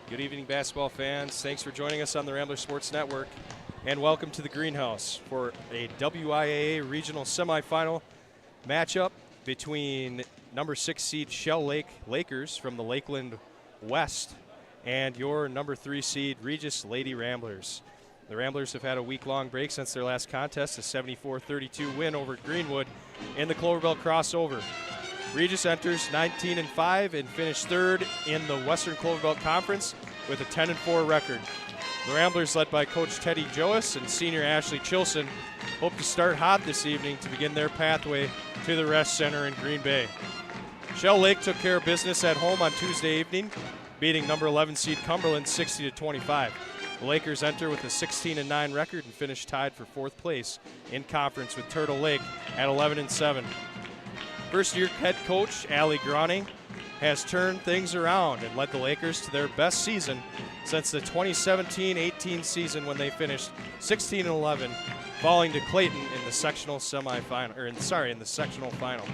Good evening, basketball fans. Thanks for joining us on the Ramblers Sports Network, and welcome to the Greenhouse for a WIAA regional semifinal matchup between number 6 seed Shell Lake Lakers from the Lakeland West and your number 3 seed Regis Lady Ramblers. The Ramblers have had a week-long break since their last contest, a 74-32 win over Greenwood in the Cloverbelt crossover. Regis enters 19-5 and finished third in the Western Cloverbelt Conference with a 10-4 record. The Ramblers, led by Coach Teddy Joas and senior Ashley Chilson, hope to start hot this evening to begin their pathway to the Rest Center in Green Bay. Shell Lake took care of business at home on Tuesday evening, beating number 11 seed Cumberland 60-25. The Lakers enter with a 16-9 record and finish tied for 4th place in conference with Turtle Lake at 11-7. First-year head coach Allie Groning has turned things around and led the Lakers to their best season since the 2017-18 season when they finished 16-11, falling to Clayton in the sectional semifinal, or in the sectional final.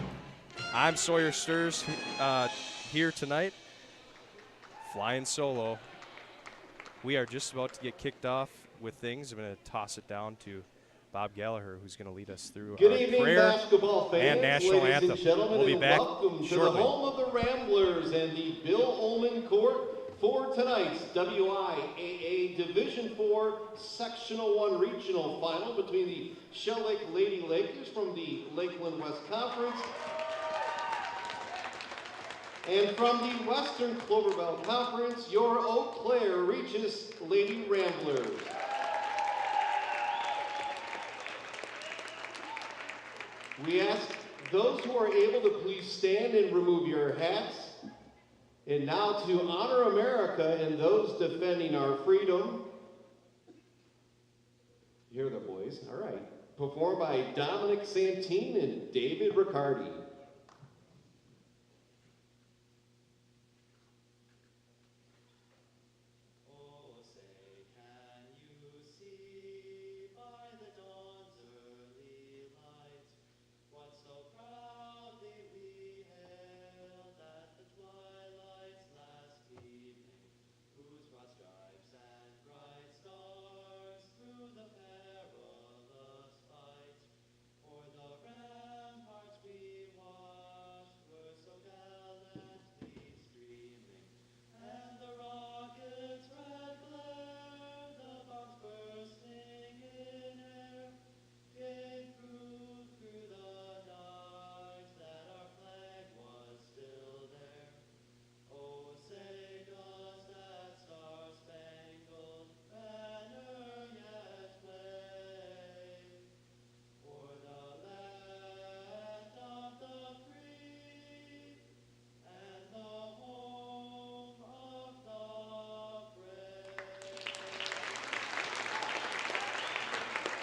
I'm Sawyer Stirs here tonight, flying solo. We are just about to get kicked off with things. I'm going to toss it down to Bob Gallagher, who's going to lead us through Good our evening, prayer basketball fans, and national ladies anthem. And gentlemen, We'll be back welcome shortly. To the home of the Ramblers and the Bill Ullman Court for tonight's WIAA Division IV Sectional 1 Regional Final between the Shell Lake Lady Lakers from the Lakeland West Conference and from the Western Cloverbelt Conference, your Eau Claire Regis Lady Ramblers. We ask those who are able to please stand and remove your hats. And now to honor America and those defending our freedom. Here are the boys. All right. Performed by Dominic Santine and David Riccardi.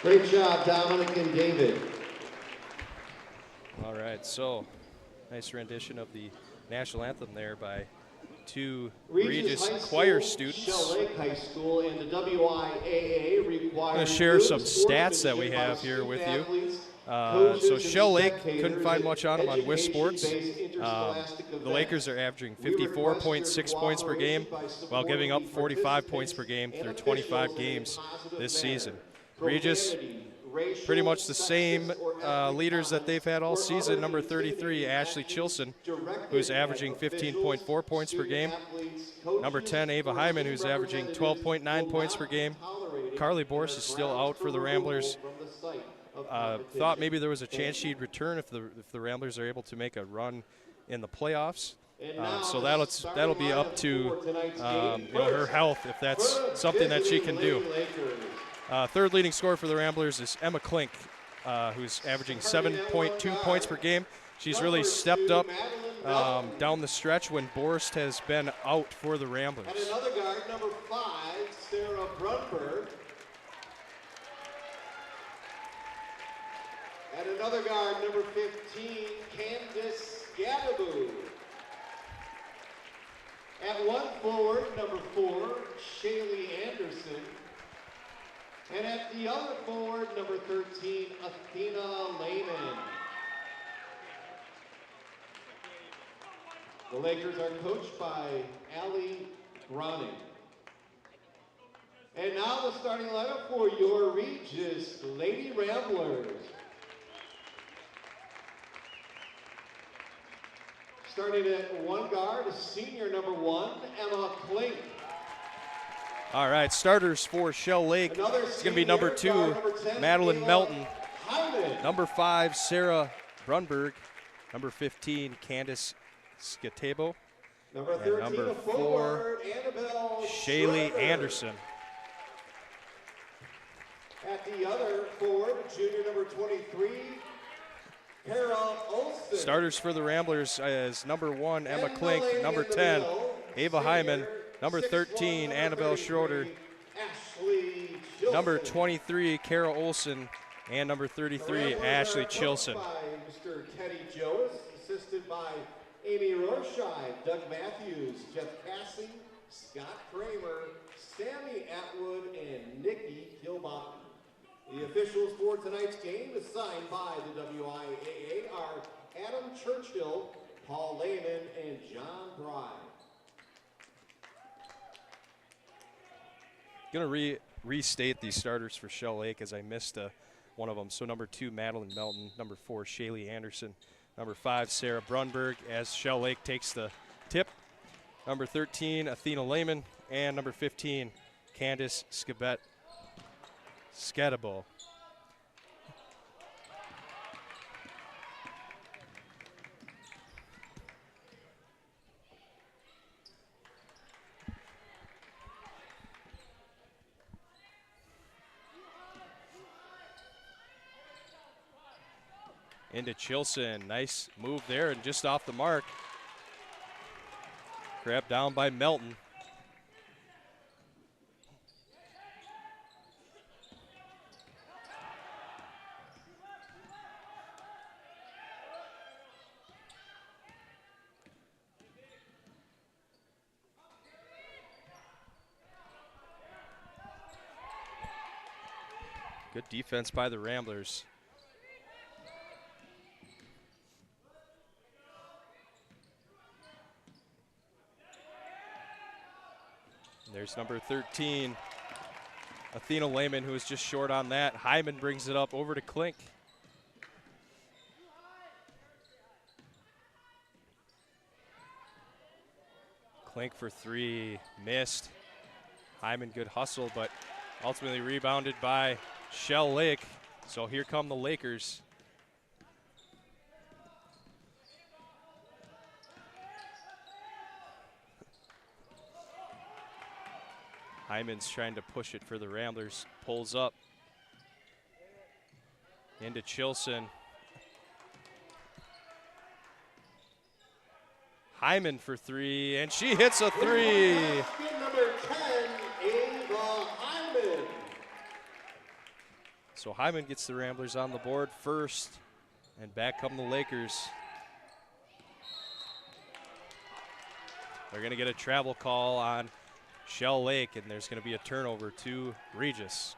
Great job, Dominic and David. All right, so nice rendition of the national anthem there by two Regis choir students. Shell Lake High School and the WIAA require. I'm going to share some stats that we have here with you. So Shell Lake couldn't find much on them on WIS Sports. The Lakers are averaging 54.6 points per game while giving up 45 points per game through 25 games this season. Regis, pretty much the same leaders that they've had all season. Number 33, Ashley Chilson, who's averaging 15.4 points per game. Number 10, Ava Hyman, who's averaging 12.9 points per game. Carly Borse is still out for the Ramblers. Thought maybe there was a chance she'd return if the Ramblers are able to make a run in the playoffs. So that'll be up to her health, if that's something that she can do. Third leading scorer for the Ramblers is Emma Klink, who's averaging 7.2 points per game. She's really stepped up down the stretch when Borst has been out for the Ramblers. And another guard, number 5, Sarah Brunberg. And another guard, number 15, Candice Gadaboo. At one forward, number 4, Shaylee Anderson. And at the other forward, number 13, Athena Lehman. The Lakers are coached by Allie Groning. And now the starting lineup for your Regis Lady Ramblers. Starting at one guard, senior number 1, Emma Klink. All right, starters for Shell Lake. It's going to be number 2, Madeline Melton. Number 5, Sarah Brunberg. Number 15, Candace Skatebo. And number 4, Shaylee Anderson. At the other forward, junior number 23, Kara Olsen. Starters for the Ramblers is number 1, Emma Klink. Number 10, Ava Hyman. Number 13, Annabelle Schroeder. Number 23, Kara Olsen. And number 33, Ashley Chilson. By Mr. Teddy Joas, assisted by Amy Rorscheid, Doug Matthews, Jeff Cassie, Scott Kramer, Sammy Atwood, and Nikki Kilbottom. The officials for tonight's game, assigned by the WIAA, are Adam Churchill, Paul Lehman, and John Bride. Going to restate these starters for Shell Lake as I missed one of them. So number 2, Madeline Melton. Number 4, Shaylee Anderson. Number 5, Sarah Brunberg, as Shell Lake takes the tip. Number 13, Athena Lehman. And number 15, Candace Skatebo. Into Chilson, nice move there and just off the mark. Grabbed down by Melton. Good defense by the Ramblers. There's number 13, Athena Lehman, who was just short on that. Hyman brings it up over to Klink. Klink for 3, missed. Hyman, good hustle, but ultimately rebounded by Shell Lake. So here come the Lakers. Hyman's trying to push it for the Ramblers. Pulls up. Into Chilson. Hyman for 3, and she hits a 3. Number 10, Ava Hyman. So Hyman gets the Ramblers on the board first, and back come the Lakers. They're going to get a travel call on Shell Lake, and there's going to be a turnover to Regis.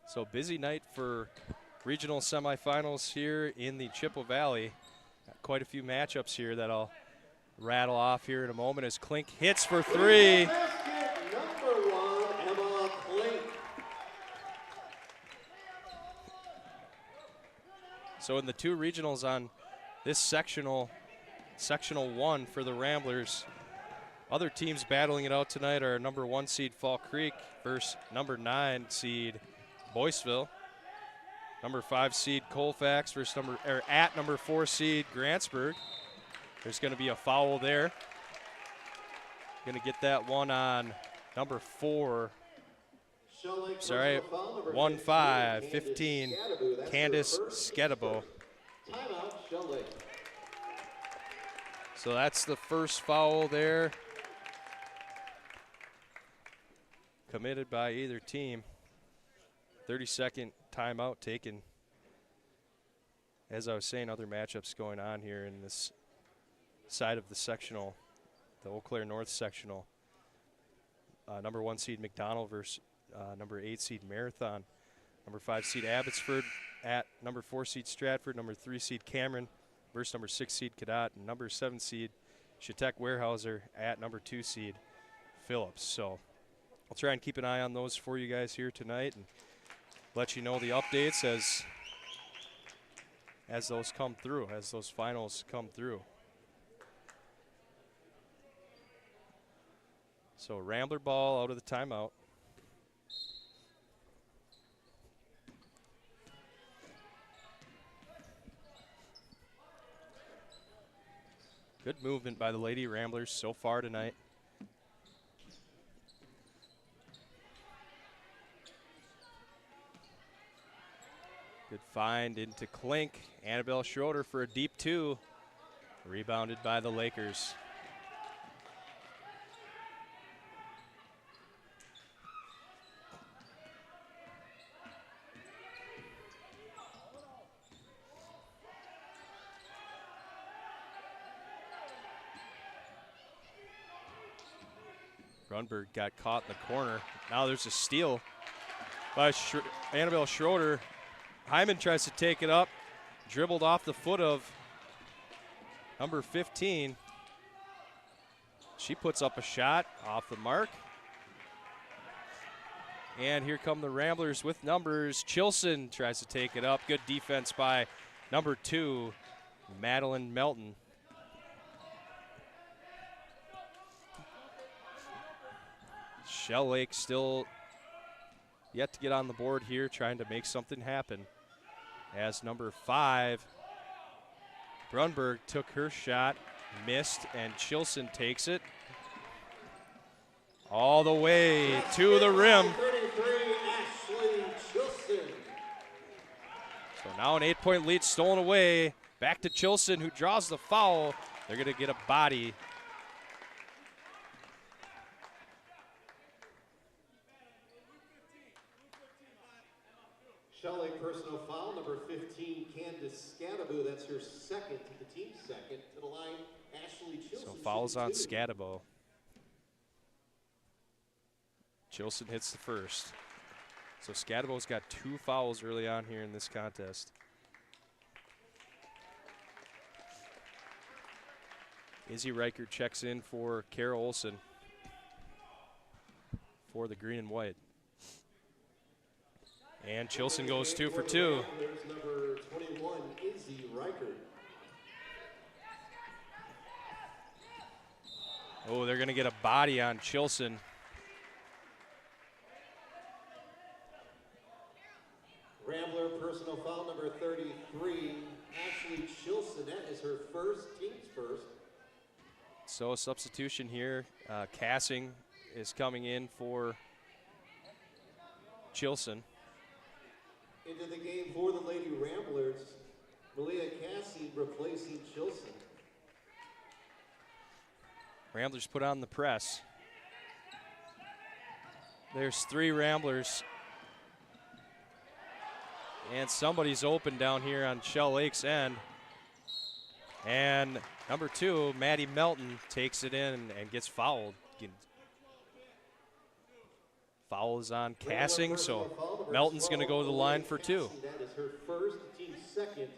So busy night for regional semifinals here in the Chippewa Valley. Got quite a few matchups here that I'll rattle off here in a moment as Klink hits for 3. So in the 2 regionals on this sectional 1 for the Ramblers, other teams battling it out tonight are number 1 seed Fall Creek versus number 9 seed Boyceville. Number 5 seed Colfax versus number 4 seed Grantsburg. There's going to be a foul there. Going to get that one on number 4. Sorry, 1-5, 15, Candace Skatebo. So that's the first foul there. Committed by either team. 30-second timeout taken. As I was saying, other matchups going on here in this side of the sectional, the Eau Claire North sectional. Number 1 seed McDonald versus number 8 seed Marathon. Number 5 seed Abbotsford at number 4 seed Stratford, number 3 seed Cameron versus number 6 seed Cadott, and number 7 seed Chautauqua Weyerhaeuser at number 2 seed Phillips. So I'll try and keep an eye on those for you guys here tonight and let you know the updates as those come through, as those finals come through. So Rambler ball out of the timeout. Good movement by the Lady Ramblers so far tonight. Good find into Klink. Annabelle Schroeder for a deep 2. Rebounded by the Lakers. Grunberg got caught in the corner. Now there's a steal by Annabelle Schroeder. Hyman tries to take it up. Dribbled off the foot of number 15. She puts up a shot off the mark. And here come the Ramblers with numbers. Chilson tries to take it up. Good defense by number 2, Madeline Melton. Shell Lake still yet to get on the board here, trying to make something happen. As number 5, Brunberg took her shot, missed, and Chilson takes it all the way to the rim. So now an 8-point lead stolen away. Back to Chilson, who draws the foul. They're going to get a body. Shell Lake personal foul, number 15, Candace Scadaboo. That's her second, the team's second. To the line, Ashley Chilson. So fouls on Scadabo. Chilson hits the first. So Scadabo's got 2 fouls early on here in this contest. Izzy Reichert checks in for Kara Olson for the green and white. And Chilson goes 2 for 2. There's number 21, Izzy Reichert. Oh, they're going to get a body on Chilson. Rambler personal foul, number 33, Ashley Chilson. That is her first, team's first. So a substitution here. Cassing is coming in for Chilson. Into the game for the Lady Ramblers, Malia Cassie replacing Chilson. Ramblers put on the press. There's 3 Ramblers. And somebody's open down here on Shell Lake's end. And number 2, Maddie Melton, takes it in and gets fouled. Foul is on Cassing, so Melton's going to go to the line for 2. That is her first, team second.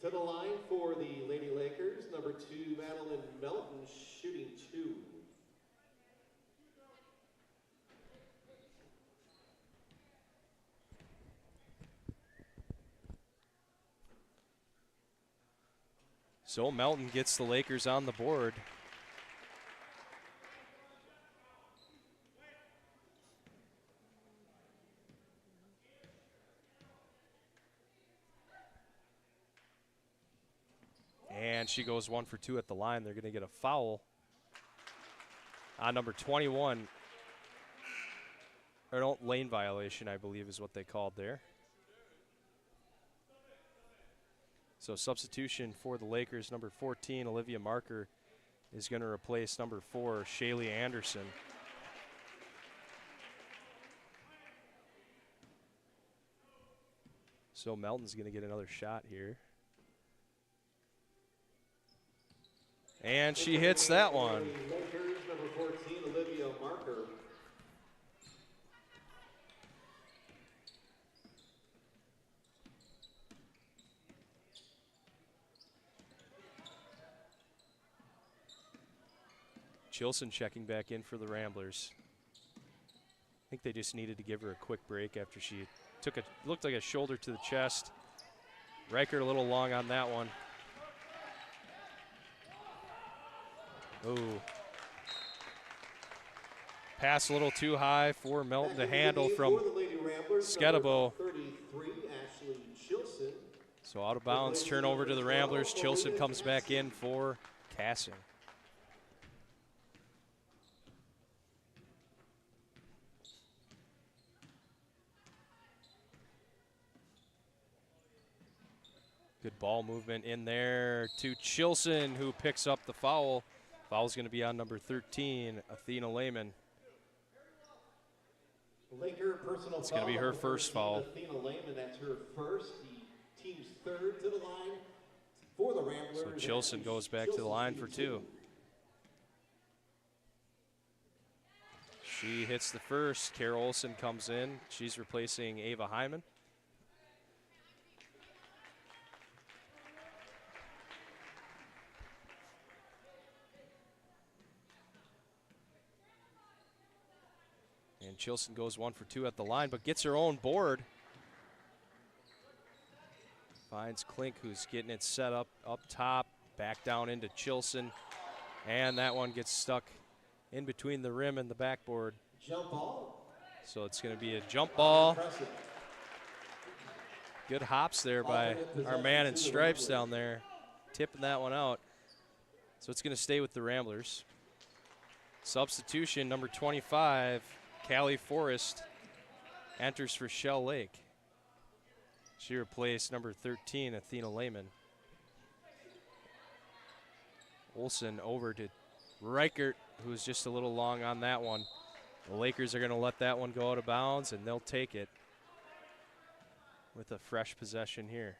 To the line for the Lady Lakers, number 2, Madeline Melton, shooting 2. So Melton gets the Lakers on the board. And she goes 1 for 2 at the line. They're going to get a foul on number 21. Or no, lane violation, I believe is what they called there. So substitution for the Lakers, number 14, Olivia Marker, is going to replace number 4, Shaylee Anderson. So Melton's going to get another shot here. And she hits that one. Lakers, number 14, Olivia Marker. Chilson checking back in for the Ramblers. I think they just needed to give her a quick break after she took a, looked like a shoulder to the chest. Reichert a little long on that one. Ooh. Pass a little too high for Melton to handle from Skedebo. So out of bounds, turnover to the Ramblers. Chilson comes back in for Cassing. Good ball movement in there to Chilson, who picks up the foul. Foul's going to be on number 13, Athena Lehman. It's going to be her first foul. Athena Lehman, that's her first. The team's third to the line for the Ramblers. So Chilson goes back to the line for two. She hits the first. Kara Olsen comes in. She's replacing Ava Hyman. And Chilson goes 1 for 2 at the line, but gets her own board. Finds Klink, who's getting it set up top, back down into Chilson. And that one gets stuck in between the rim and the backboard. Jump ball. So it's going to be a jump ball. Good hops there by our man in stripes down there, tipping that one out. So it's going to stay with the Ramblers. Substitution, number 25, Callie Forrest, enters for Shell Lake. She replaced number 13, Athena Lehman. Olsen over to Reichert, who's just a little long on that one. The Lakers are going to let that one go out of bounds, and they'll take it with a fresh possession here.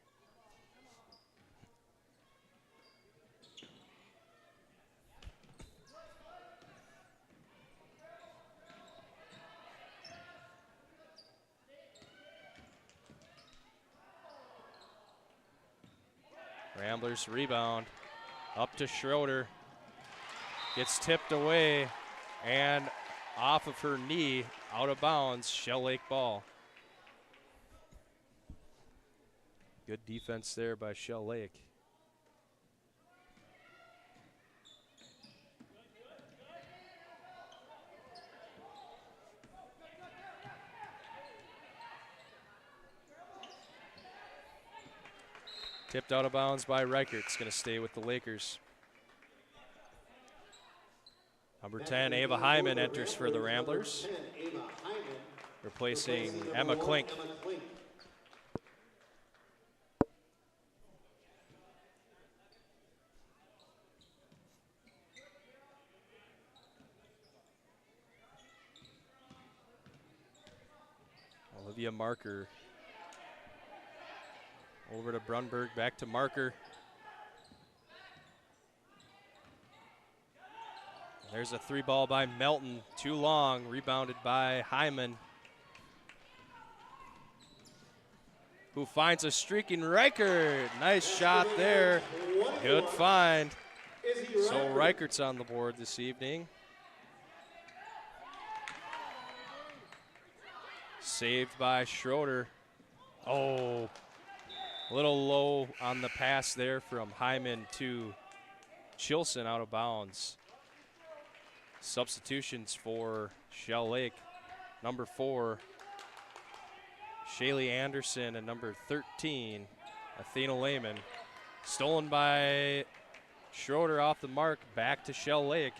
Ramblers rebound, up to Schroeder. Gets tipped away and off of her knee, out of bounds, Shell Lake ball. Good defense there by Shell Lake. Tipped out of bounds by Reichert. It's going to stay with the Lakers. Number 10, Ava Hyman, enters for the Ramblers, replacing Emma Klink. Olivia Marker over to Brunberg, back to Marker. There's a three ball by Melton, too long, rebounded by Hyman, who finds a streaking Reichert. Nice shot there, good find. So Reichert's on the board this evening. Saved by Schroeder. Oh, a little low on the pass there from Hyman to Chilson, out of bounds. Substitutions for Shell Lake. Number 4, Shaylee Anderson, and number 13, Athena Lehman. Stolen by Schroeder off the mark, back to Shell Lake.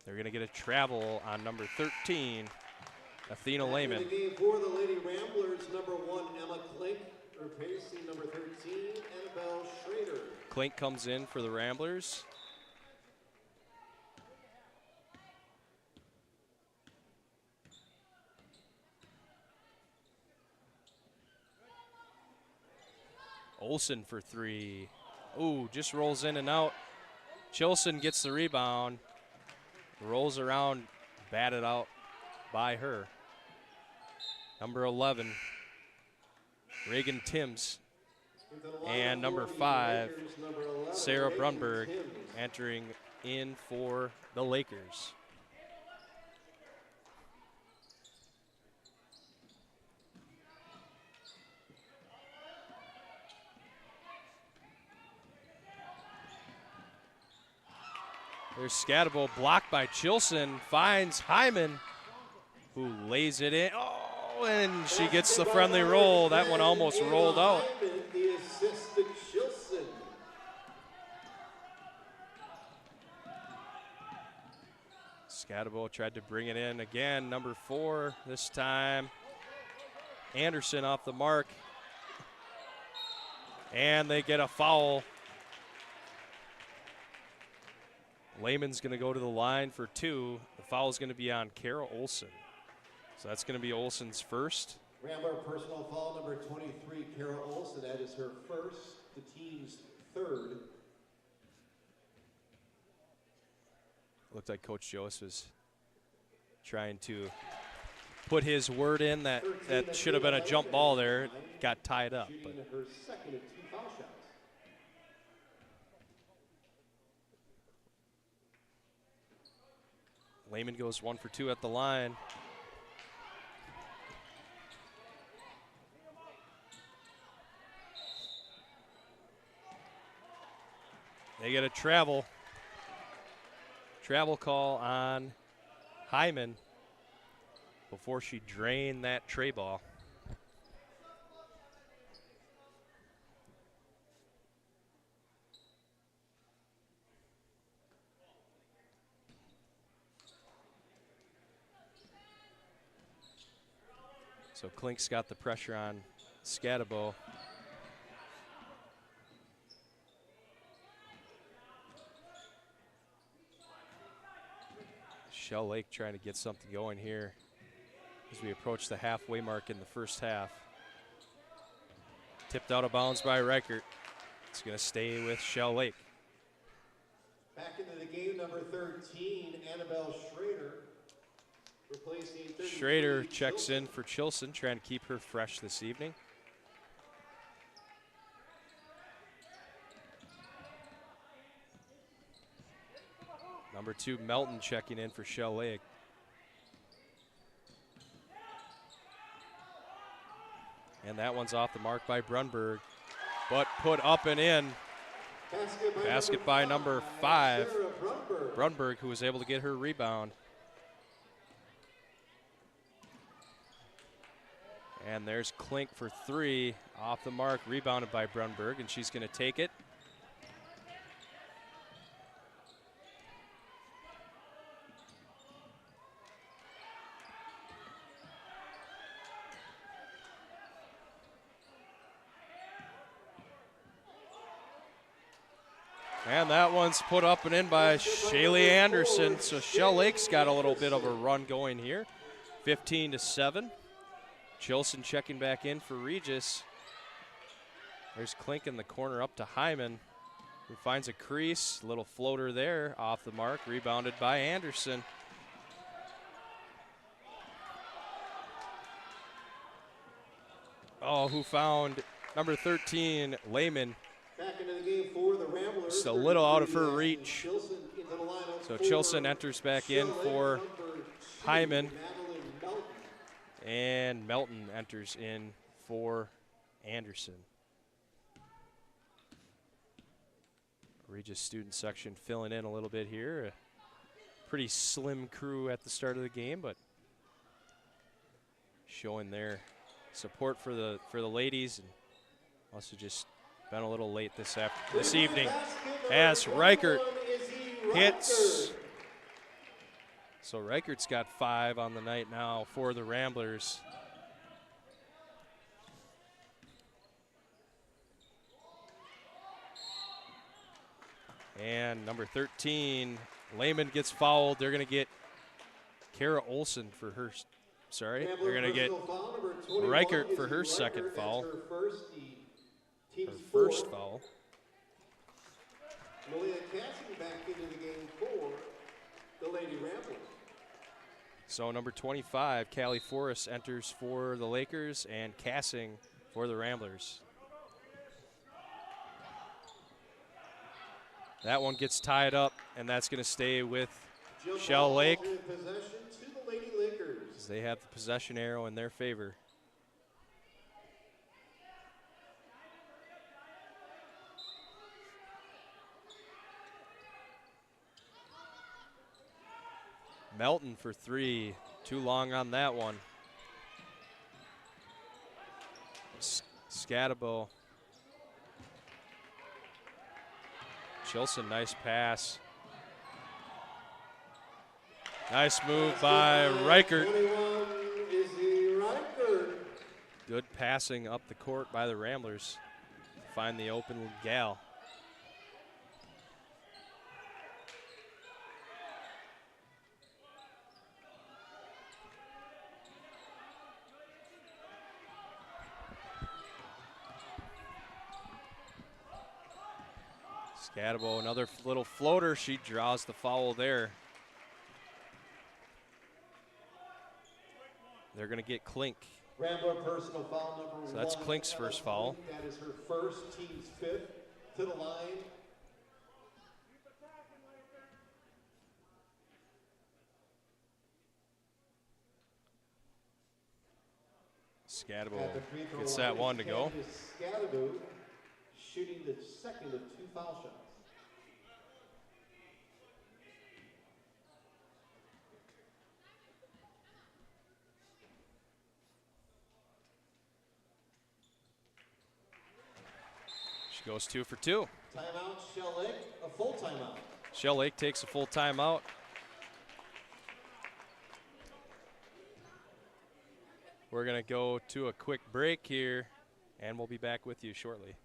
They're going to get a travel on number 13, Athena Lehman. For the Lady Ramblers, number 1, Emma Klink, replacing number 13, Annabelle Schrader. Klink comes in for the Ramblers. Olsen for 3. Ooh, just rolls in and out. Chilson gets the rebound. Rolls around, batted out by her. Number 11, Reagan Timms. And number 5, Sarah Brunberg, entering in for the Lakers. There's Scatabo, blocked by Chilson, finds Hyman, who lays it in. Oh, and she gets the friendly roll. That one almost rolled out. The assist to Chilson. Scatabo tried to bring it in again. Number 4 this time. Anderson off the mark. And they get a foul. Lehman's going to go to the line for 2. The foul is going to be on Kara Olson. So that's going to be Olson's first. Rambler personal foul number 23, Kara Olson. That is her first, the team's 3rd. Looked like Coach Jost was trying to put his word in that should have been a jump ball there. It got tied up. But her second of 2 foul shots. Lehman goes 1 for 2 at the line. They get a travel call on Hyman before she drained that tray ball. So Klink's got the pressure on Scatabo. Shell Lake trying to get something going here as we approach the halfway mark in the first half. Tipped out of bounds by Reichert. It's going to stay with Shell Lake. Back into the game, number 13, Annabelle Schrader. Replacing Schrader checks in for Chilson, trying to keep her fresh this evening. Number 2, Melton checking in for Shell Lake. And that one's off the mark by Brunberg, but put up and in. Basket by number 5, Brunberg, who was able to get her rebound. And there's Klink for 3, off the mark, rebounded by Brunberg, and she's going to take it. And that one's put up and in by Shaylee Anderson. So Shell Lake's got a little bit of a run going here. 15-7. Chilson checking back in for Regis. There's Klink in the corner up to Hyman, who finds a crease. Little floater there off the mark, rebounded by Anderson. Oh, who found number 13, Lehman. Back into the game for the Ramblers. Just a little out of her reach. So Chilson enters back in for Hyman. And Melton enters in for Anderson. Regis student section filling in a little bit here. A pretty slim crew at the start of the game, but showing their support for the ladies, and also just been a little late this evening as Reichert hits. So Reichert's got 5 on the night now for the Ramblers. And number 13, Lehman gets fouled. They're going to get Kara Olson for her, they're going to get Reichert for her second foul. Her first foul. Malia Cassidy back into the game for the Lady Ramblers. So number 25, Callie Forrest, enters for the Lakers, and Cassing for the Ramblers. That one gets tied up, and that's going to stay with Shell Lake. Possession to the Lady Lakers. They have the possession arrow in their favor. Melton for three. Too long on that one. Scatabo. Chilson, nice pass. Nice move by Reichert. Good passing up the court by the Ramblers to find the open gal. Scatabo, another little floater. She draws the foul there. They're going to get Klink. Rambler personal foul number 1. So that's Klink's first foul. That is her first, team's 5th. To the line. Scatabo gets that one to go. Scatabo shooting the second of 2 foul shots. She goes 2 for 2. Timeout, Shell Lake, a full timeout. Shell Lake takes a full timeout. We're going to go to a quick break here, and we'll be back with you shortly.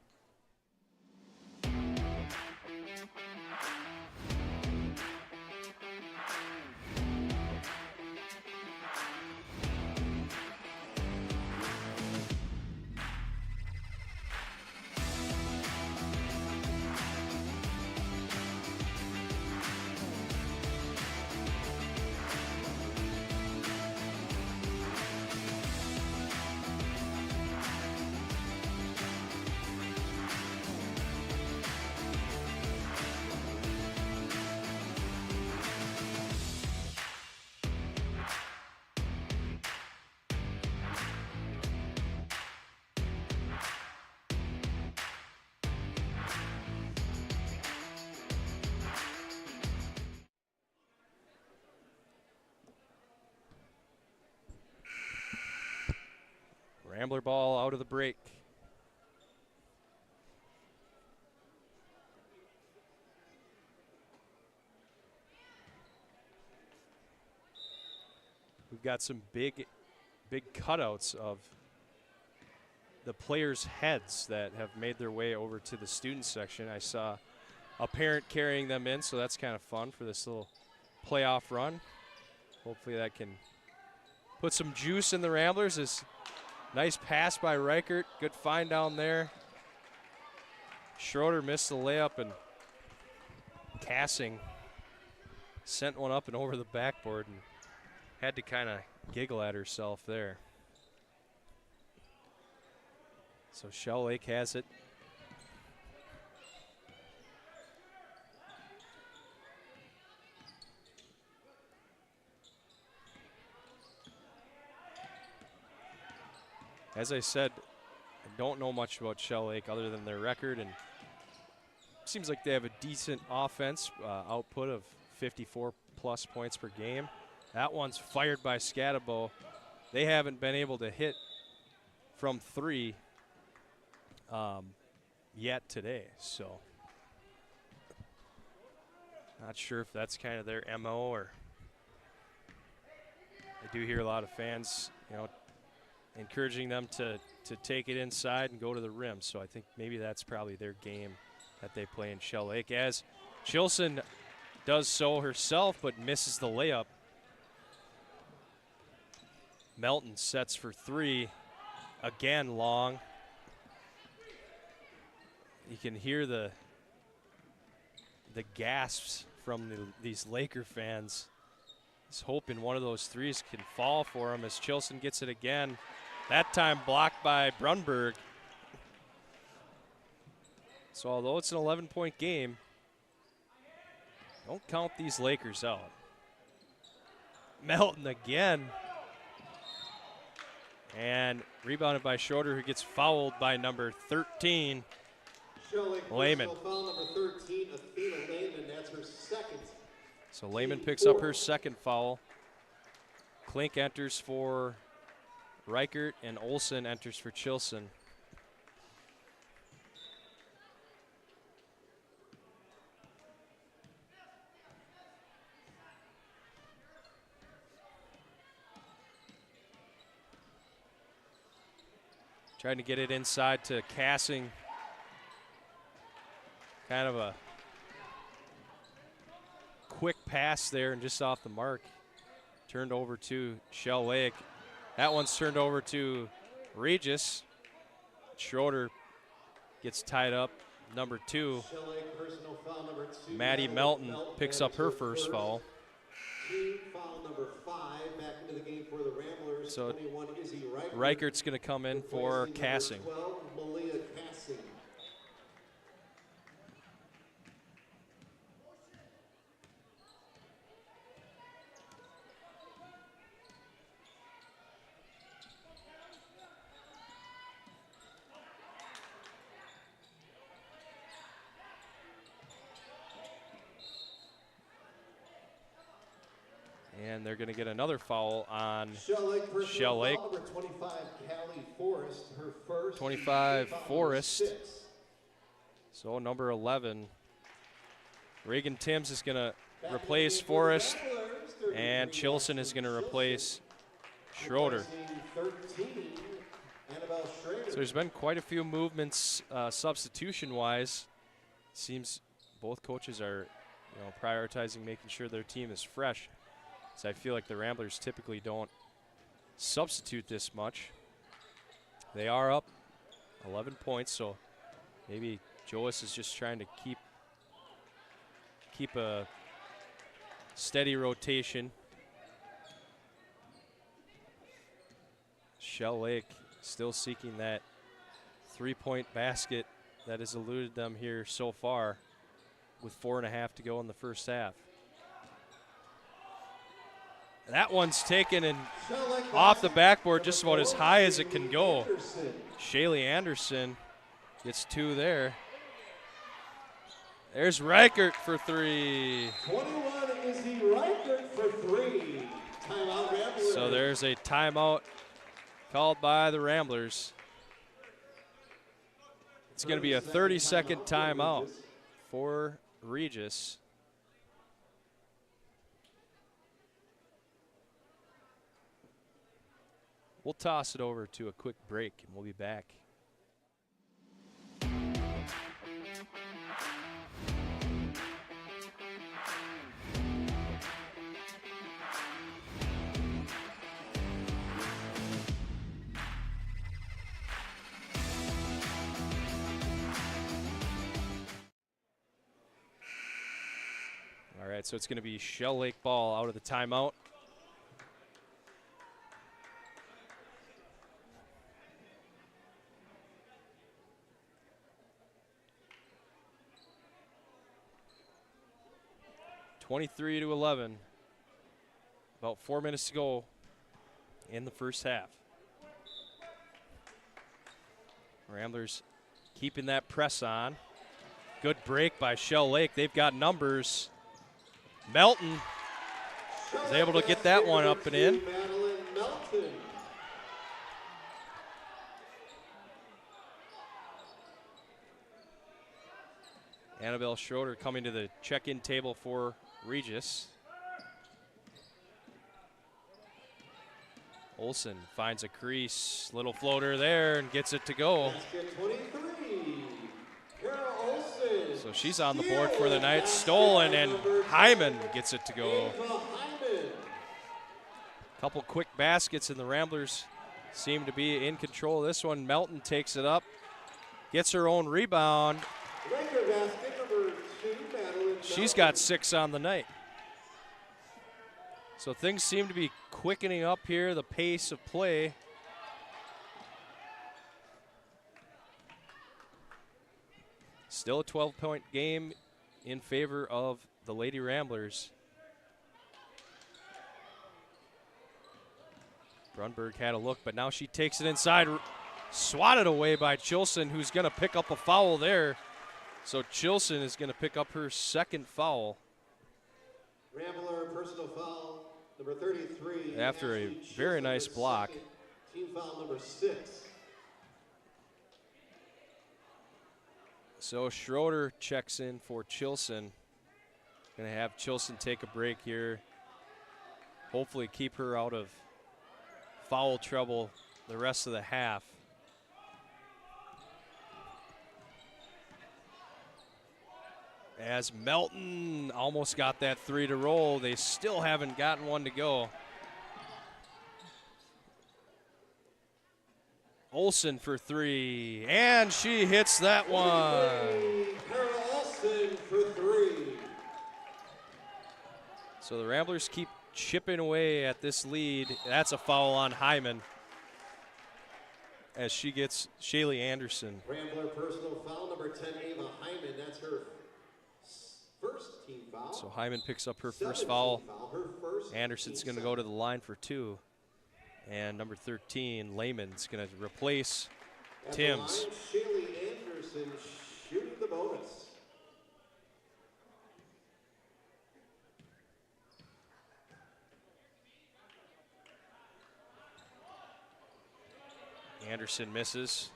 Rambler ball out of the break. We've got some big cutouts of the players' heads that have made their way over to the student section. I saw a parent carrying them in, so that's kind of fun for this little playoff run. Hopefully that can put some juice in the Ramblers. This nice pass by Reichert. Good find down there. Schroeder missed the layup, and Cassing sent one up and over the backboard and had to kind of giggle at herself there. So Shell Lake has it. As I said, I don't know much about Shell Lake other than their record, and it seems like they have a decent offense output of 54+ points per game. That one's fired by Scatabo. They haven't been able to hit from 3 yet today, so not sure if that's kind of their MO, or I do hear a lot of fans, encouraging them to take it inside and go to the rim. So I think maybe that's probably their game that they play in Shell Lake, as Chilson does so herself but misses the layup. Melton sets for 3, again long. You can hear the gasps from these Laker fans. He's hoping one of those threes can fall for him as Chilson gets it again. That time blocked by Brunberg. So although it's an 11-point game, don't count these Lakers out. Melton again. And rebounded by Schroeder, who gets fouled by number 13, Lehman. Foul number 13, Athena Lehman. That's her second. So Lehman picks up her second foul. Klink enters for Reichert, and Olsen enters for Chilson. Trying to get it inside to Cassing. Kind of a quick pass there and just off the mark. Turned over to Shell Lake. That one's turned over to Regis. Schroeder gets tied up. Number 2. Maddie Melton picks up her first foul. Foul number 5 back into the game for the Ramblers. So 21, Izzy Reichert. Reichert's going to come in for Cassing. 12, Malia Cassing. And they're going to get another foul on Shell Lake. Shell Lake. 25, Callie Forrest, her first. 25, Foul Forrest. 6. So number 11. Reagan Timms is going to replace Forrest, and Chilson is going to replace Schroeder. 13, Annabelle Schrader. So there's been quite a few movements substitution-wise. Seems both coaches are prioritizing making sure their team is fresh. So I feel like the Ramblers typically don't substitute this much. They are up 11 points, so maybe Joas is just trying to keep a steady rotation. Shell Lake still seeking that three-point basket that has eluded them here so far with 4.5 to go in the first half. That one's taken and off the backboard just about as high as it can go. Shaylee Anderson gets 2 there. There's Reichert for 3. 21, Izzy Reichert for 3. Timeout, Ramblers. So there's a timeout called by the Ramblers. It's going to be a 30-second timeout for Regis. We'll toss it over to a quick break, and we'll be back. All right, so it's going to be Shell Lake ball out of the timeout. (23-11). About 4 minutes to go in the first half. Ramblers keeping that press on. Good break by Shell Lake. They've got numbers. Melton is able to get that one up and in. Annabelle Schroeder coming to the check-in table for Regis. Olsen finds a crease, little floater there, and gets it to go. So she's on the board for the night. Stolen, and Hyman gets it to go. Couple quick baskets, and the Ramblers seem to be in control of this one. Melton takes it up, gets her own rebound. She's got 6 on the night. So things seem to be quickening up here, the pace of play. Still a 12-point game in favor of the Lady Ramblers. Brunberg had a look, but now she takes it inside, swatted away by Chilson, who's going to pick up a foul there. So Chilson is going to pick up her second foul. Rambler personal foul number 33. After a very nice block. Team foul number 6. So Schroeder checks in for Chilson. Going to have Chilson take a break here. Hopefully keep her out of foul trouble the rest of the half. As Melton almost got that 3 to roll, they still haven't gotten one to go. Olsen for 3, and she hits that one. Carol Olsen for 3. So the Ramblers keep chipping away at this lead. That's a foul on Hyman as she gets Shaylee Anderson. Rambler personal foul number 10, Ava Hyman. That's her first team foul. So Hyman picks up her first foul. Her first Anderson's going to go to the line for 2. And number 13, Lehman's going to replace Timms. Shaylee Anderson shooting the bonus. Anderson misses.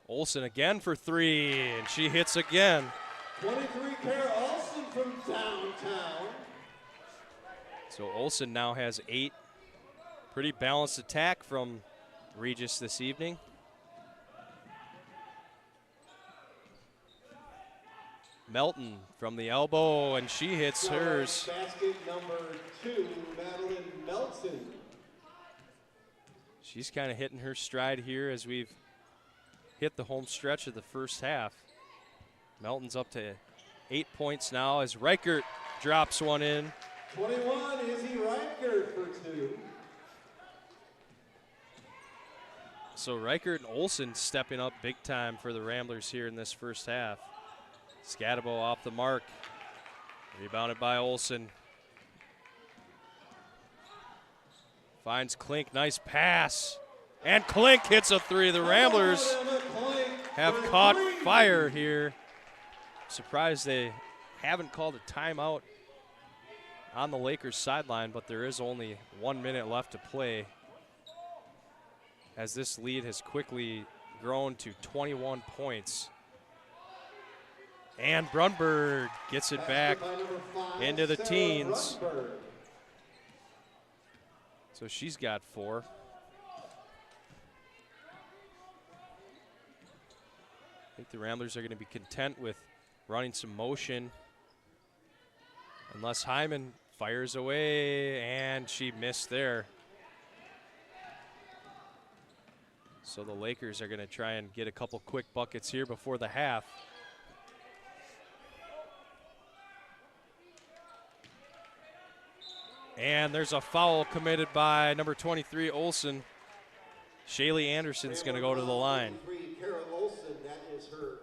Olsen again for 3, and she hits again. 23, Kara Olsen from downtown. So Olsen now has 8. Pretty balanced attack from Regis this evening. Melton from the elbow, and she hits hers. Basket number 2, Madeline Melton. She's kind of hitting her stride here as we've hit the home stretch of the first half. Melton's up to 8 points now as Reichert drops one in. 21, Izzy Reichert for 2. So Reichert and Olsen stepping up big time for the Ramblers here in this first half. Scatabo off the mark. Rebounded by Olsen. Finds Klink, nice pass. And Klink hits a 3. The Ramblers have caught fire here. Surprised they haven't called a timeout on the Lakers sideline, but there is only 1 minute left to play as this lead has quickly grown to 21 points. And Brunberg gets it back into the teens. So she's got 4. I think the Ramblers are going to be content with running some motion unless Hyman fires away, and she missed there. So the Lakers are going to try and get a couple quick buckets here before the half. And there's a foul committed by number 23, Olsen. Shaylee Anderson's going to go to the line. Kara Olsen, that is her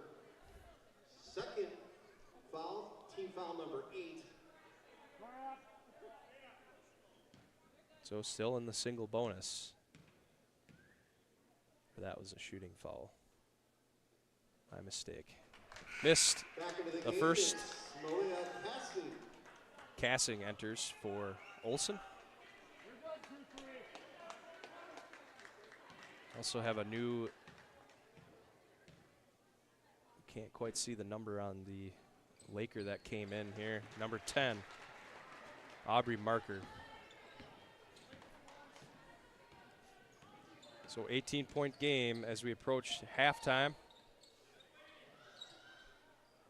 second foul, team foul number 8. So still in the single bonus. That was a shooting foul. My mistake. Missed the first. Cassing enters for Olsen. Also have a new, can't quite see the number on the Laker that came in here. Number 10, Aubrey Marker. So 18-point game as we approach halftime.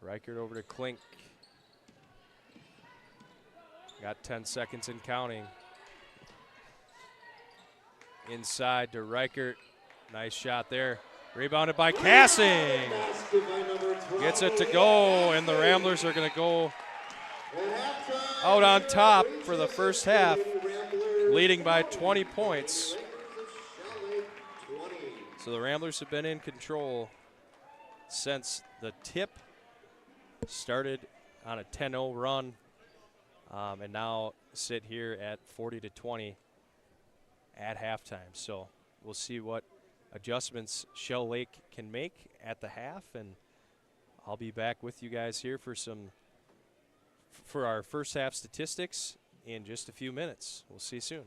Reichert over to Klink. Got 10 seconds and counting. Inside to Reichert. Nice shot there. Rebounded by Cassing. Gets it to go, and the Ramblers are going to go out on top for the first half, leading by 20 points. So the Ramblers have been in control since the tip started on a 10-0 run, and now sit here at 40-20 at halftime. So we'll see what adjustments Shell Lake can make at the half, and I'll be back with you guys here for our first half statistics in just a few minutes. We'll see you soon.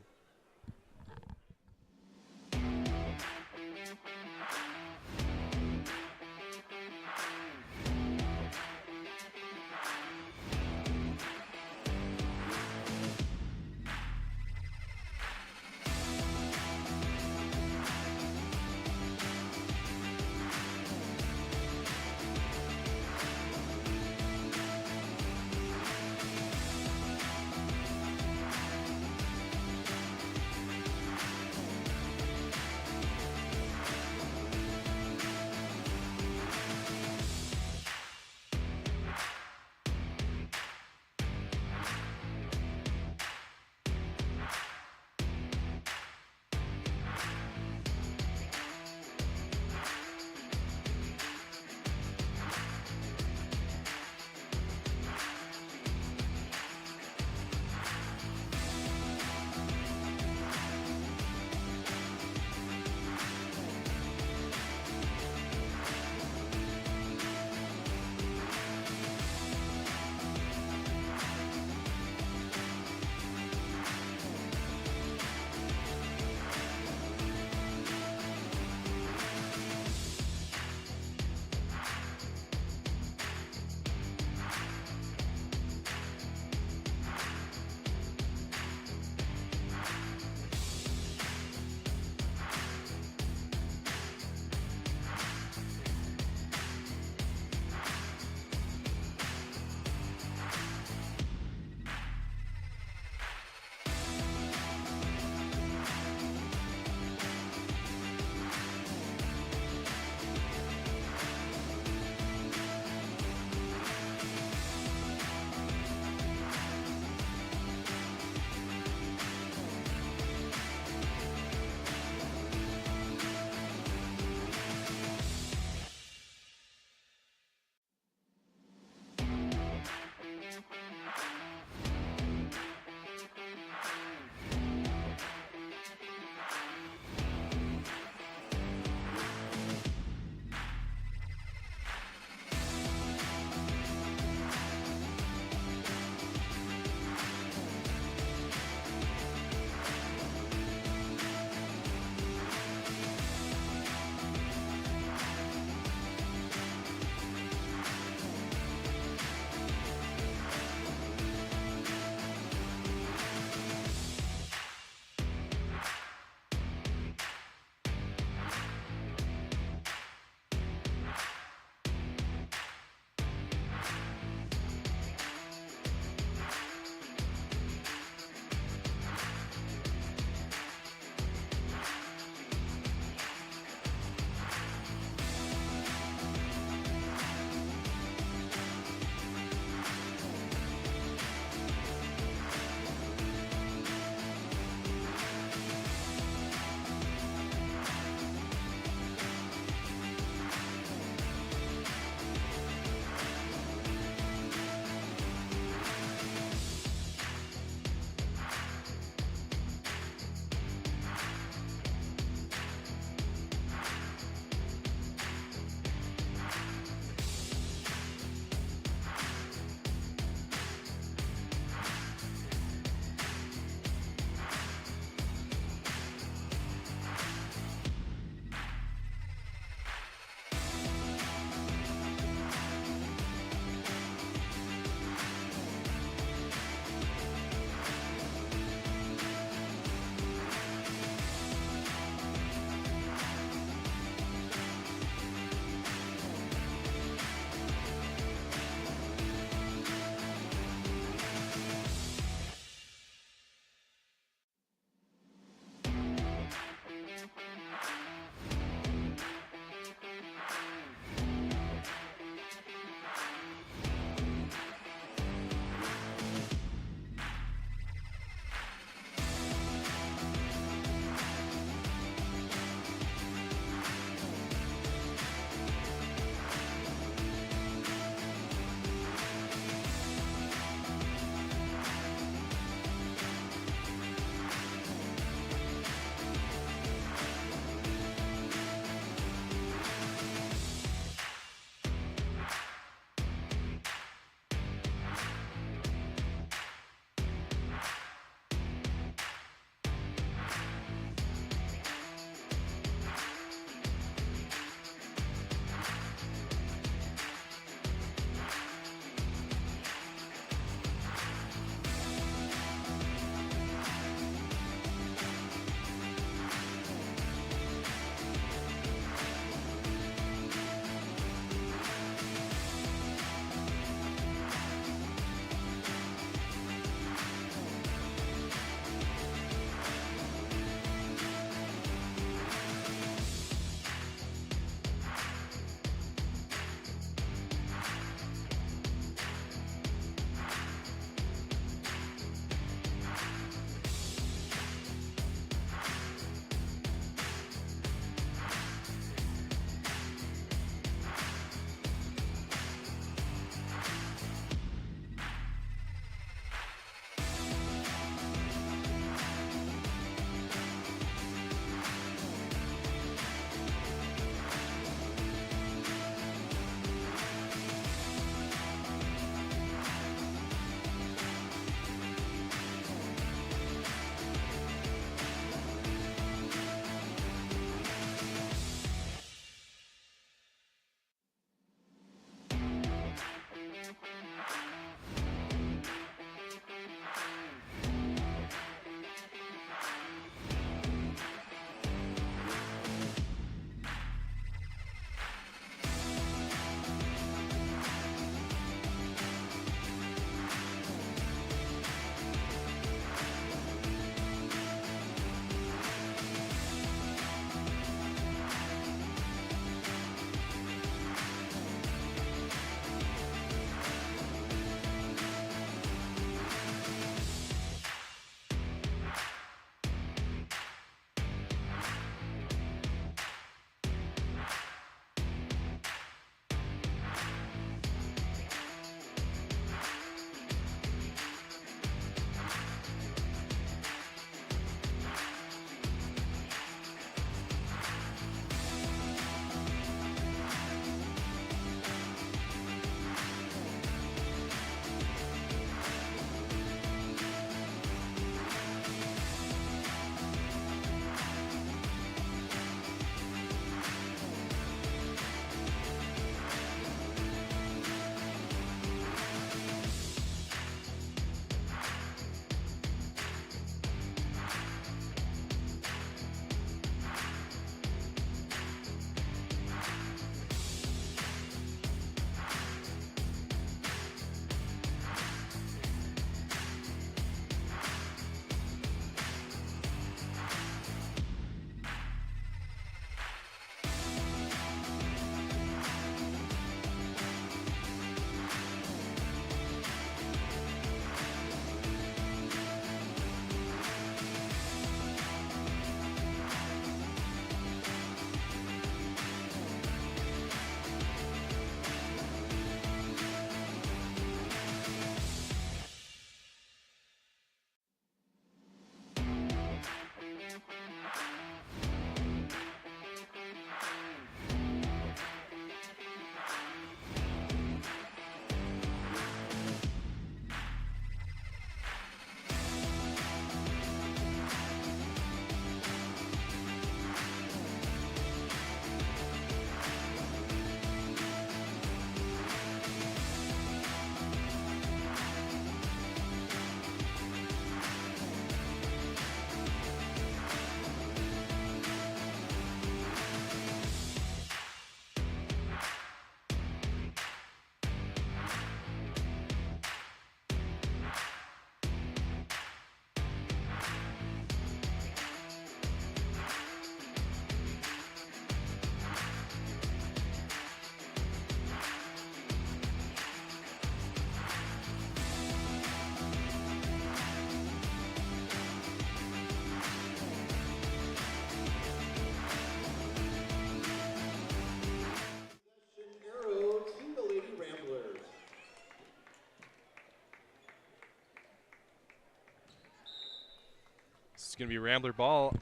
It's going to be Rambler ball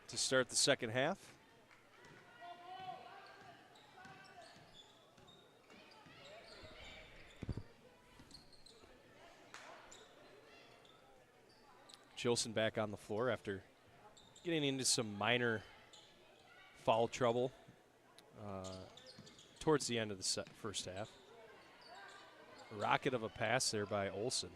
to start the second half. Chilson back on the floor after getting into some minor foul trouble towards the end of the first half. Rocket of a pass there by Olsen.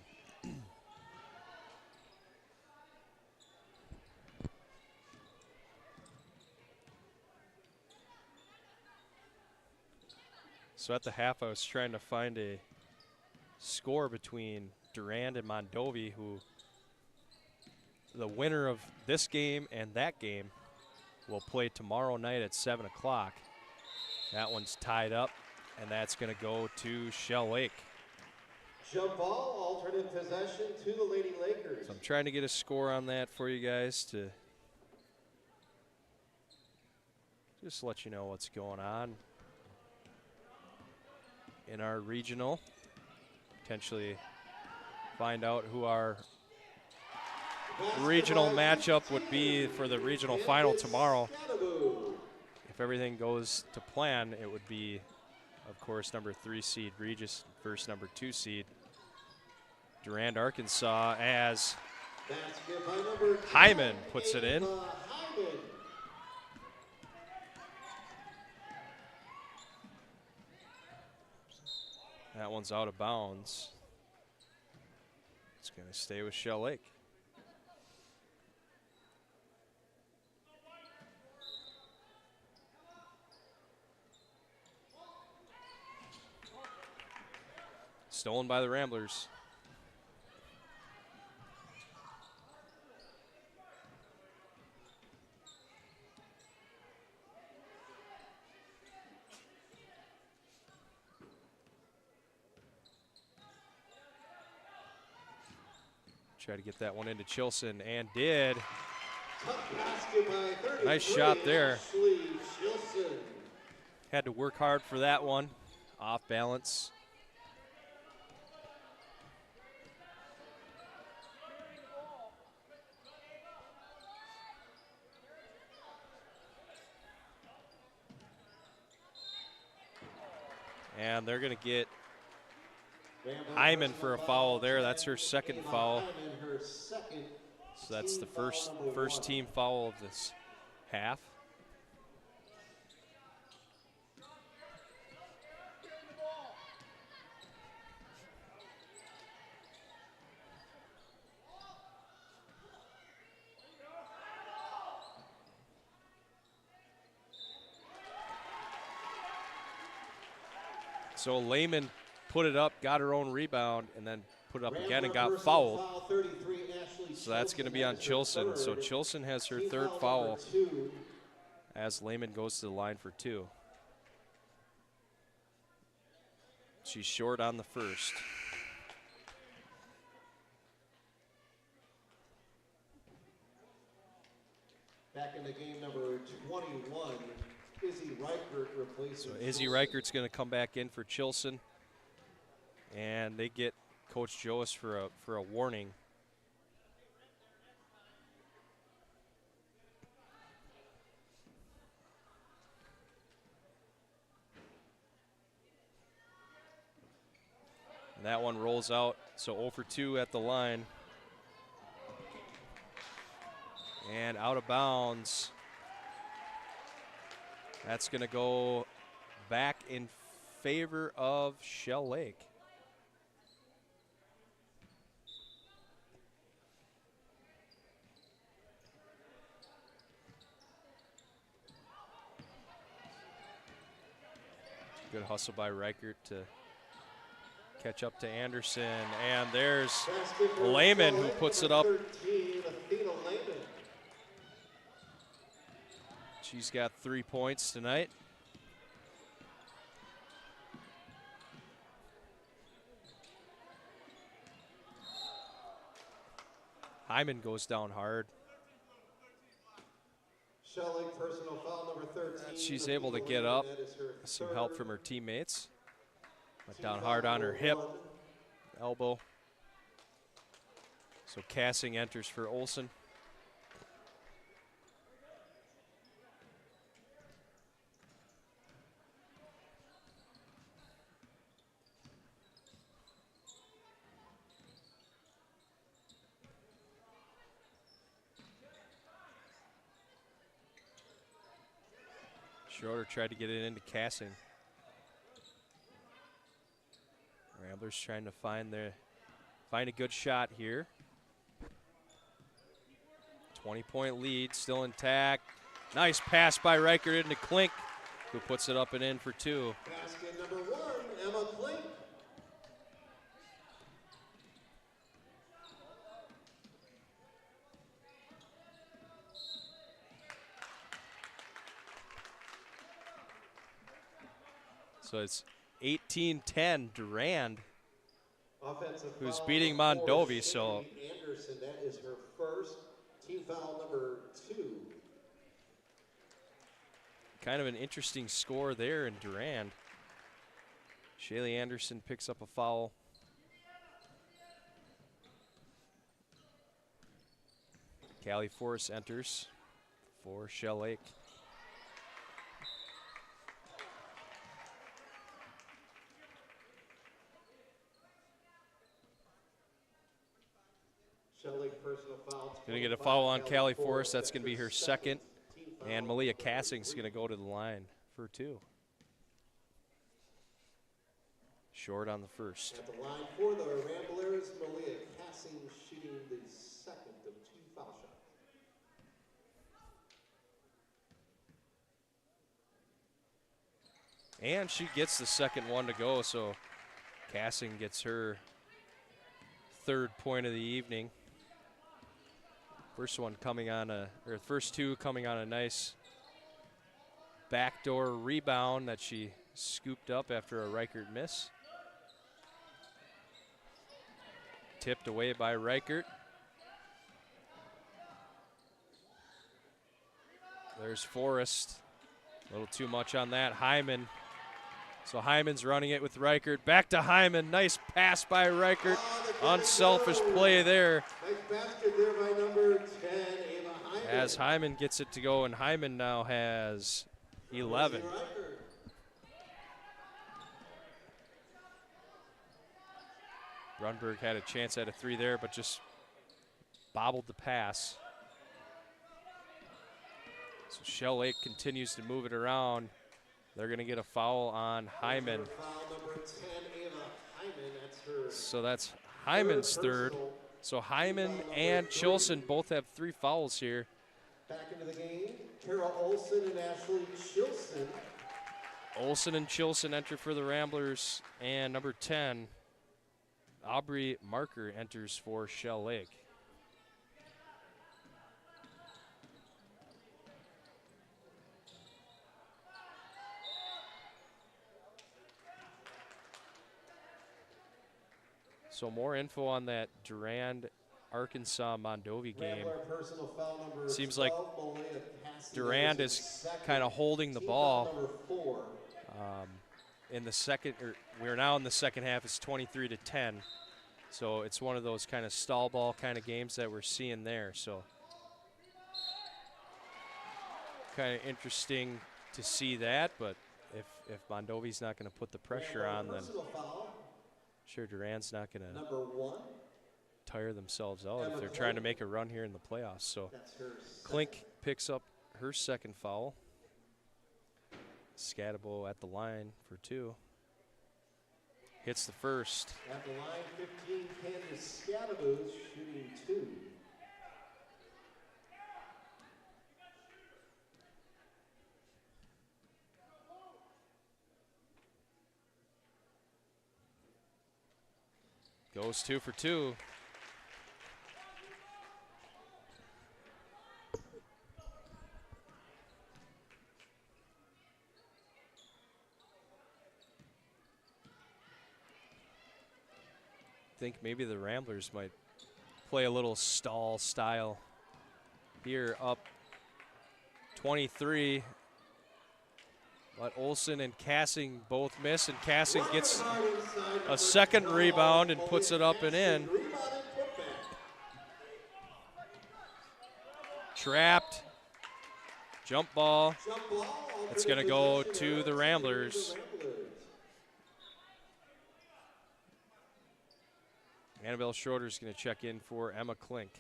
So at the half, I was trying to find a score between Durand and Mondovi, who the winner of this game and that game will play tomorrow night at 7 o'clock. That one's tied up, and that's going to go to Shell Lake. Jump ball, alternate possession to the Lady Lakers. So I'm trying to get a score on that for you guys to just let you know what's going on in our regional. Potentially find out who our regional matchup would be for the regional final tomorrow. If everything goes to plan, it would be, of course, number 3 seed Regis versus number 2 seed Durand, Arkansas, as Hyman puts it in. That one's out of bounds. It's going to stay with Shell Lake. Stolen by the Ramblers. Try to get that one into Chilson, and did. Nice shot there. Had to work hard for that one. Off balance. And they're going to get Hyman for a foul there. That's her second foul. So that's the first team foul of this half. So Lehman put it up, got her own rebound, and then put it up again and got fouled. So that's going to be on Chilson. So Chilson has her third foul as Lehman goes to the line for 2. She's short on the first. Back in the game, number 21, Izzy Reichert replacing. So Izzy Reichert's going to come back in for Chilson. And they get Coach Joas for a warning. And that one rolls out, so 0 for 2 at the line. And out of bounds. That's going to go back in favor of Shell Lake. Good hustle by Reichert to catch up to Anderson. And there's Lehman who puts it up. She's got 3 points tonight. Hyman goes down hard. Personal foul number 13. She's able to get up. Some help from her teammates. Went down hard on her hip, elbow. So Cassing enters for Olsen. Schroeder tried to get it into Cassing. Ramblers trying to find a good shot here. 20-point lead, still intact. Nice pass by Reichert into Klink, who puts it up and in for 2. Basket number 1, Emma Klink. So it's 18-10 Durand, Offensive who's foul beating number 4, Mondovi. So Shaylee Anderson, that is her first. Team foul number 2. kind of an interesting score there in Durand. Shaylee Anderson picks up a foul. Callie Forrest enters for Shell Lake. Going to get a foul on Callie Forrest. That's going to be her second. And Malia Cassing's going to go to the line for 2. Short on the first. At the line for the Ramblers, Malia Cassing shooting the second of 2 foul shots. And she gets the second one to go, so Cassing gets her 3rd point of the evening. First one coming on first 2 coming on a nice backdoor rebound that she scooped up after a Reichert miss. Tipped away by Reichert. There's Forrest. A little too much on that. Hyman. So Hyman's running it with Reichert. Back to Hyman. Nice pass by Reichert. Unselfish play there. Nice basket there by number 10, Ava Hyman. As Hyman gets it to go, and Hyman now has 11. Brunberg had a chance at a 3 there, but just bobbled the pass. So Shell Lake continues to move it around. They're going to get a foul on Hyman. Foul number 10, Ava Hyman. That's her So that's Hyman's 3rd. So Hyman and Chilson both have 3 fouls here. Back into the game, Kara Olson and Ashley Chilson. Olson and Chilson enter for the Ramblers, and number 10, Aubrey Marker enters for Shell Lake. So more info on that Durand Arkansas Mondovi game. Seems like Durand is kind of holding the ball in the second, or we're now in the second half. It's 23-10. So it's one of those kind of stall ball kind of games that we're seeing there. So kind of interesting to see that, but if Mondovi's not going to put the pressure on, then sure Durand's not going to tire themselves out if they're trying to make a run here in the playoffs. So Klink picks up her 2nd foul. Scatabo at the line for 2. Hits the first. At the line, 15, Candace Scatabo shooting 2. Goes 2 for 2. Think maybe the Ramblers might play a little stall style here, up 23. But Olson and Cassing both miss, and Cassing gets a 2nd rebound and puts it up and in. Trapped. Jump ball. It's going to go to the Ramblers. Annabelle Schroeder's going to check in for Emma Klink.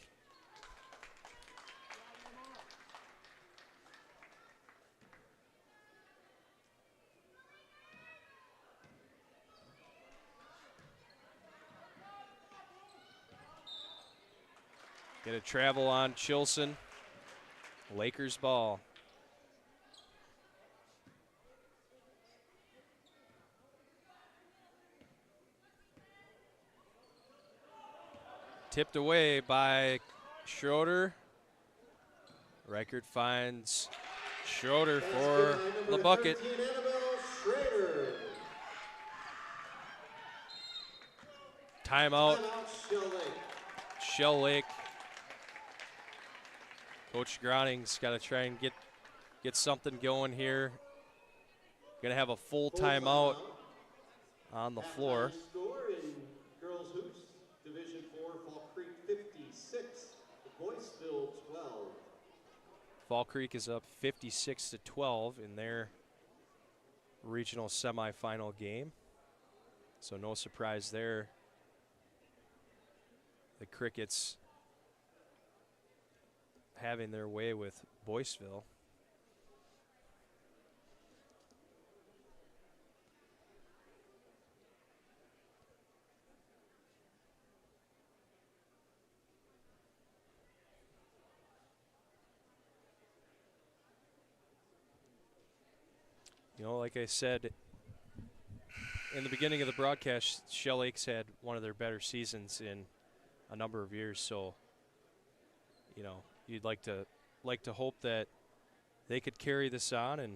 Get a travel on Chilson. Lakers ball. Tipped away by Schroeder. Reichert finds Schroeder for the bucket. Timeout. Shell Lake. Coach Groning's got to try and get something going here. Going to have a full timeout on the floor. Score in girls hoops, Division 4, Fall Creek 56, Boyceville 12. Fall Creek is up 56-12 in their regional semifinal game. So no surprise there. The Crickets having their way with Boyceville. You know, like I said in the beginning of the broadcast, Shell Lake's had one of their better seasons in a number of years. So, you know, you'd like to hope that they could carry this on and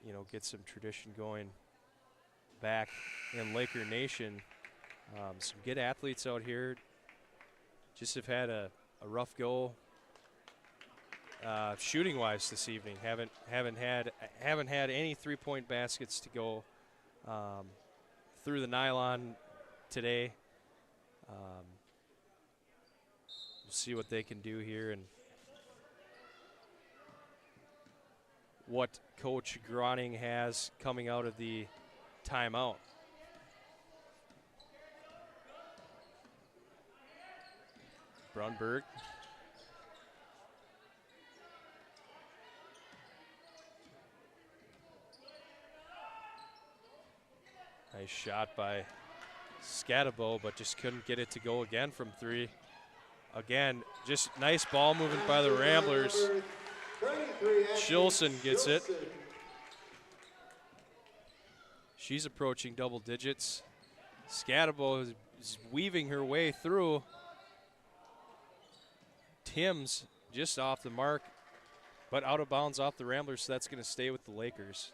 you know, get some tradition going back in Laker Nation. Some good athletes out here. Just have had a rough go shooting wise this evening. Haven't had any 3-point baskets to go through the nylon today. We'll see what they can do here and what Coach Groning has coming out of the timeout. Brunberg. Nice shot by Scatabo, but just couldn't get it to go again from 3. Again, just nice ball movement by the Ramblers. Chilson gets it. She's approaching double digits. Scatabo is weaving her way through. Timms just off the mark, but out of bounds off the Ramblers, so that's going to stay with the Lakers.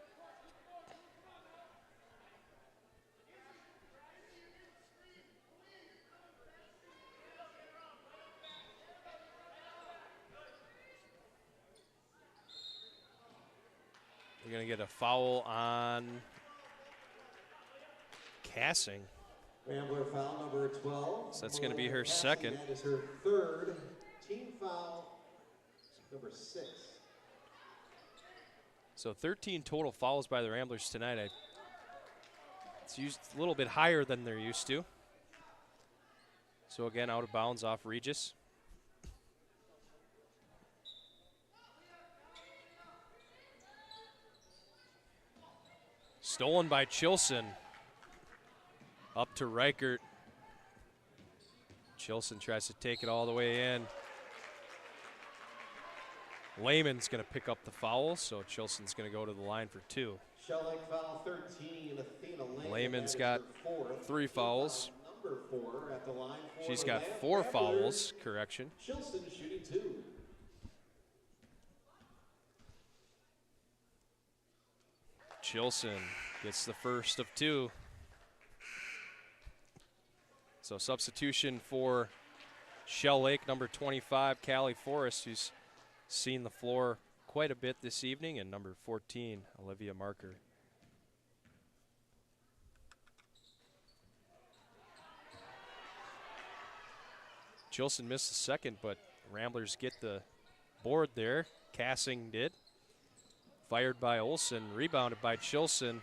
You're going to get a foul on Cassing. Rambler foul number 12. So that's going to be her second. That is her third team foul, number 6. So 13 total fouls by the Ramblers tonight. It's used a little bit higher than they're used to. So again, out of bounds off Regis. Stolen by Chilson. Up to Reichert. Chilson tries to take it all the way in. Lehman's going to pick up the foul, so Chilson's going to go to the line for 2. Shell Lake foul 13, Athena Lehman's got 3 fouls. Number 4 at the line for She's the got 4 fouls, correction. Chilson shooting 2. Chilson gets the first of 2. So substitution for Shell Lake, number 25, Callie Forrest, who's seen the floor quite a bit this evening, and number 14, Olivia Marker. Chilson missed the second, but Ramblers get the board there. Cassing did. Fired by Olsen, rebounded by Chilson.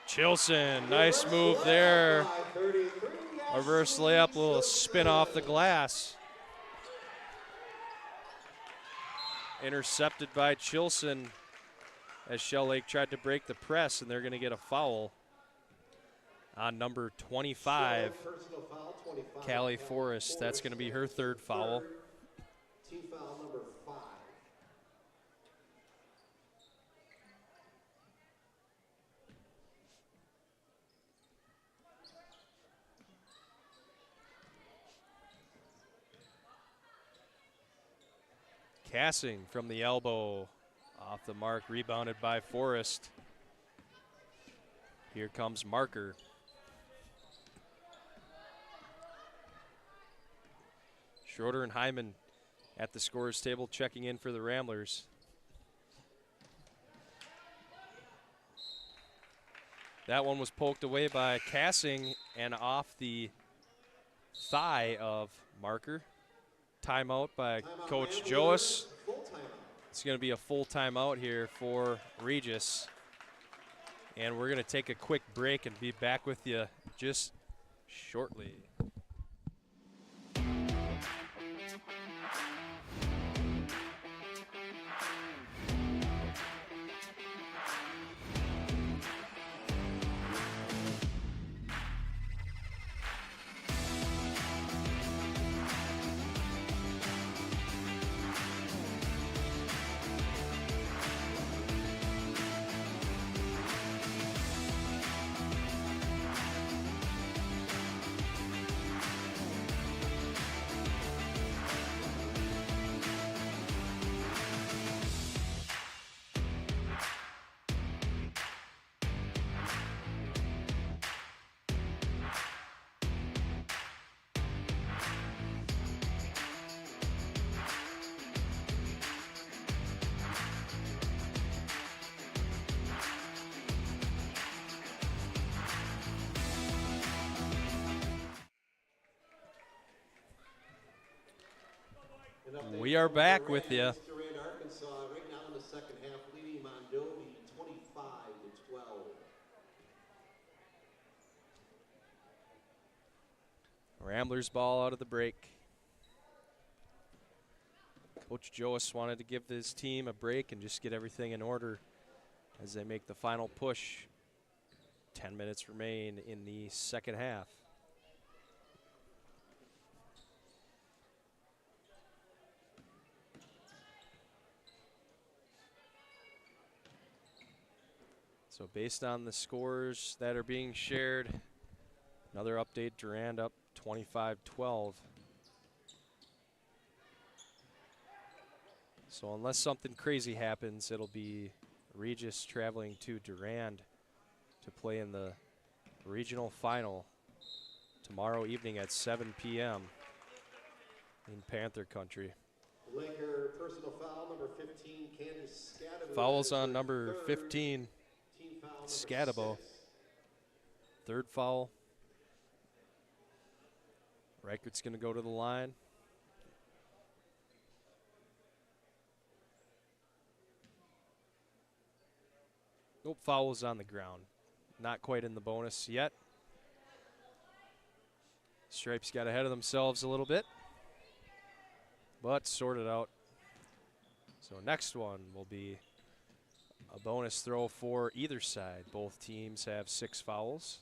Chilson, nice move there. Reverse layup, little spin off the glass. Intercepted by Chilson. as Shell Lake tried to break the press, and they're going to get a foul on number 25, Personal foul, 25. Callie Forrest. That's going to be her third foul. Team foul number 5. Cassing from the elbow, off the mark, rebounded by Forrest. Here comes Marker. Schroeder and Hyman at the scorer's table checking in for the Ramblers. That one was poked away by Cassing and off the thigh of Marker. Timeout by Coach Joas. It's going to be a full timeout here for Regis. And we're going to take a quick break and be back with you just shortly. We are back with you. Durand, Arkansas, right now in the second half, leading Mondovi 25-12. Ramblers ball out of the break. Coach Joas wanted to give his team a break and just get everything in order as they make the final push. 10 minutes remain in the second half. So based on the scores that are being shared, another update, Durand up 25-12. So unless something crazy happens, it'll be Regis traveling to Durand to play in the regional final tomorrow evening at 7 p.m. in Panther Country. Laker personal foul number 15, Candace Scadabo. Fouls on number 15, Scadabo. Third foul. Reichert's going to go to the line. Nope, foul was on the ground. Not quite in the bonus yet. Stripes got ahead of themselves a little bit, but sorted out. So next one will be a bonus throw for either side. Both teams have 6 fouls.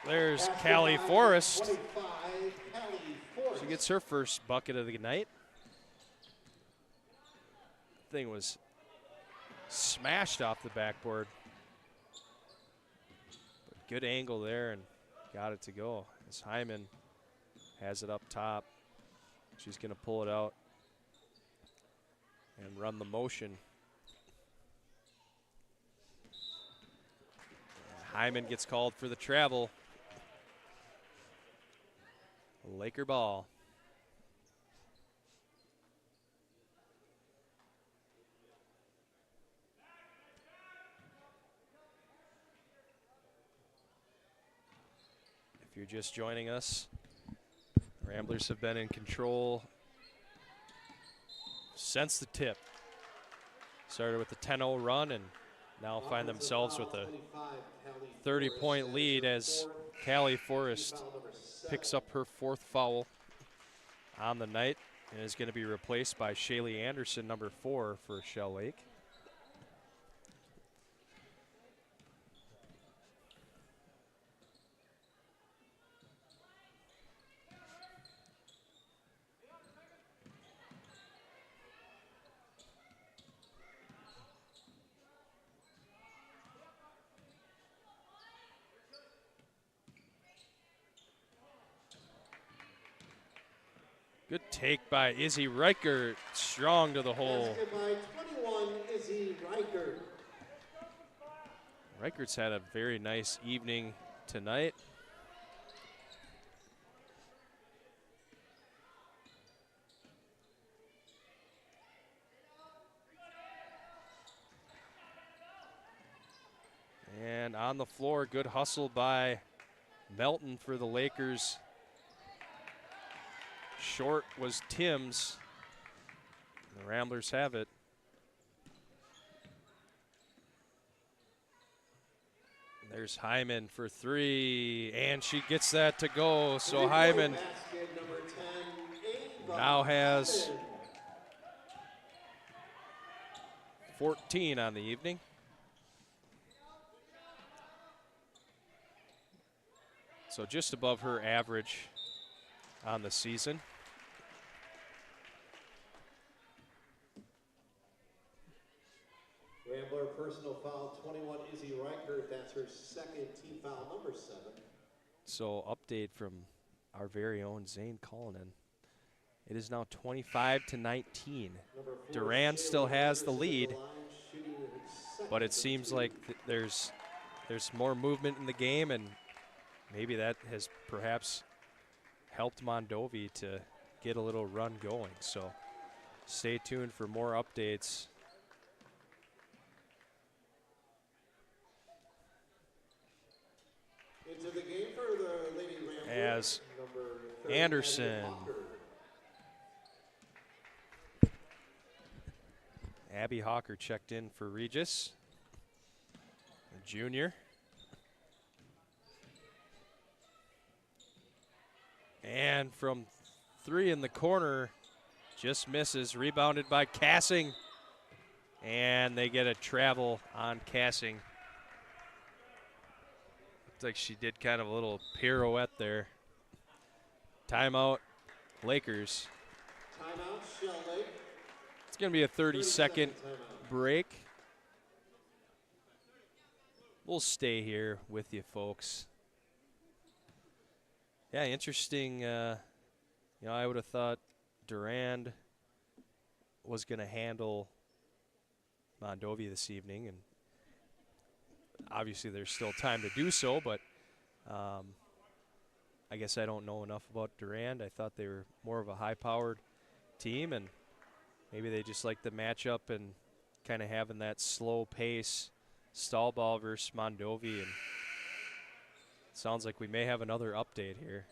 There's Callie Forrest. She gets her first bucket of the night. Thing was smashed off the backboard. But good angle there and got it to go. As Hyman has it up top. She's going to pull it out and run the motion. Hyman gets called for the travel. Laker ball. you're just joining us, Ramblers have been in control since the tip. Started with a 10-0 run and now find themselves with a 30-point lead as Callie Forrest picks up her 4th foul on the night and is going to be replaced by Shaylee Anderson, number 4 for Shell Lake. Good take by Izzy Reichert, strong to the hole. By 21, Izzy Reichert. Reichert's had a very nice evening tonight. And on the floor, good hustle by Melton for the Lakers. Short was Timms. The Ramblers have it. There's Hyman for 3, and she gets that to go. So Hyman now has 14 on the evening. So just above her average on the season. Rambler personal foul, 21, Izzy Reichert. That's her 2nd team foul, number 7. So update from our very own Zane Cullinan. It is now 25-19. Duran still has the lead, but it seems like there's more movement in the game, and maybe that has perhaps helped Mondovi to get a little run going. So stay tuned for more updates. Into the game for the Lady Ramblers, As Anderson, Abby Hawker checked in for Regis, a junior. And from 3 in the corner, just misses, rebounded by Cassing. And they get a travel on Cassing. Looks like she did kind of a little pirouette there. Timeout, Lakers. Timeout, Shell Lake. It's going to be a 30-second break. We'll stay here with you folks. Yeah, interesting. I would have thought Durand was going to handle Mondovi this evening, and obviously there's still time to do so, but I guess I don't know enough about Durand. I thought they were more of a high-powered team, and maybe they just like the matchup and kind of having that slow pace stall ball versus Mondovi, and sounds like we may have another update here.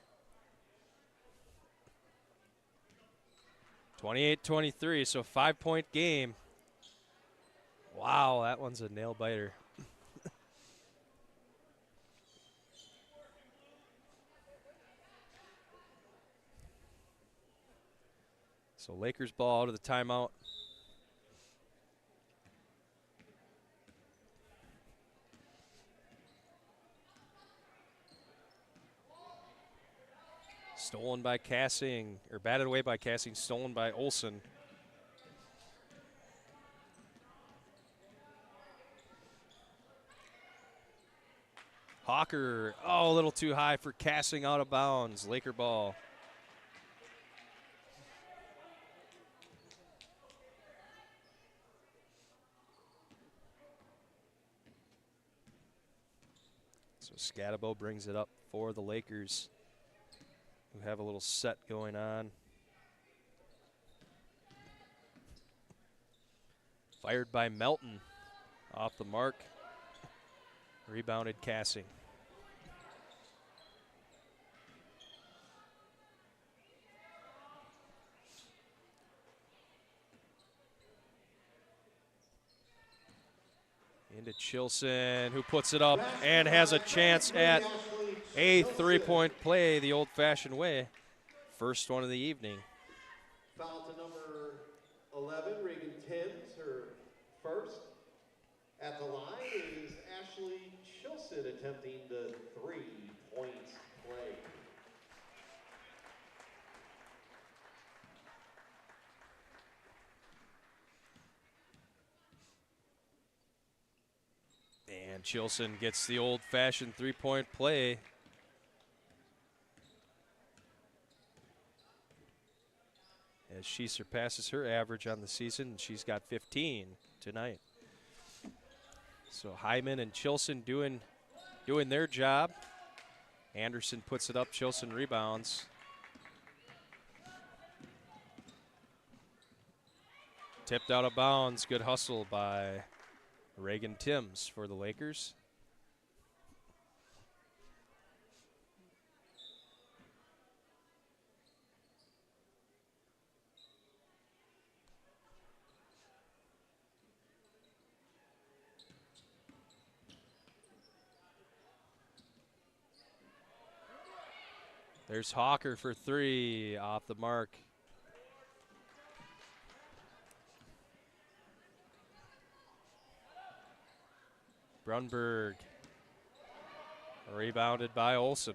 28-23, so 5-point game. Wow, that one's a nail biter. So Lakers ball out of the timeout. Stolen by Cassing, or batted away by Cassing, stolen by Olsen. Hawker, oh, a little too high for Cassing, out of bounds. Laker ball. So Scatabo brings it up for the Lakers, who have a little set going on. Fired by Melton. Off the mark. Rebounded Cassing. Into Chilson, who puts it up and has a chance at a three-point play the old-fashioned way. First one of the evening. Foul to number 11, Reagan Timms, her first. At the line is Ashley Chilson attempting the three-point play. And Chilson gets the old-fashioned three-point play. As she surpasses her average on the season, she's got 15 tonight. So Hyman and Chilson doing their job. Anderson puts it up, Chilson rebounds. Tipped out of bounds, good hustle by Reagan Timms for the Lakers. There's Hawker for three, off the mark. Brunberg, rebounded by Olsen.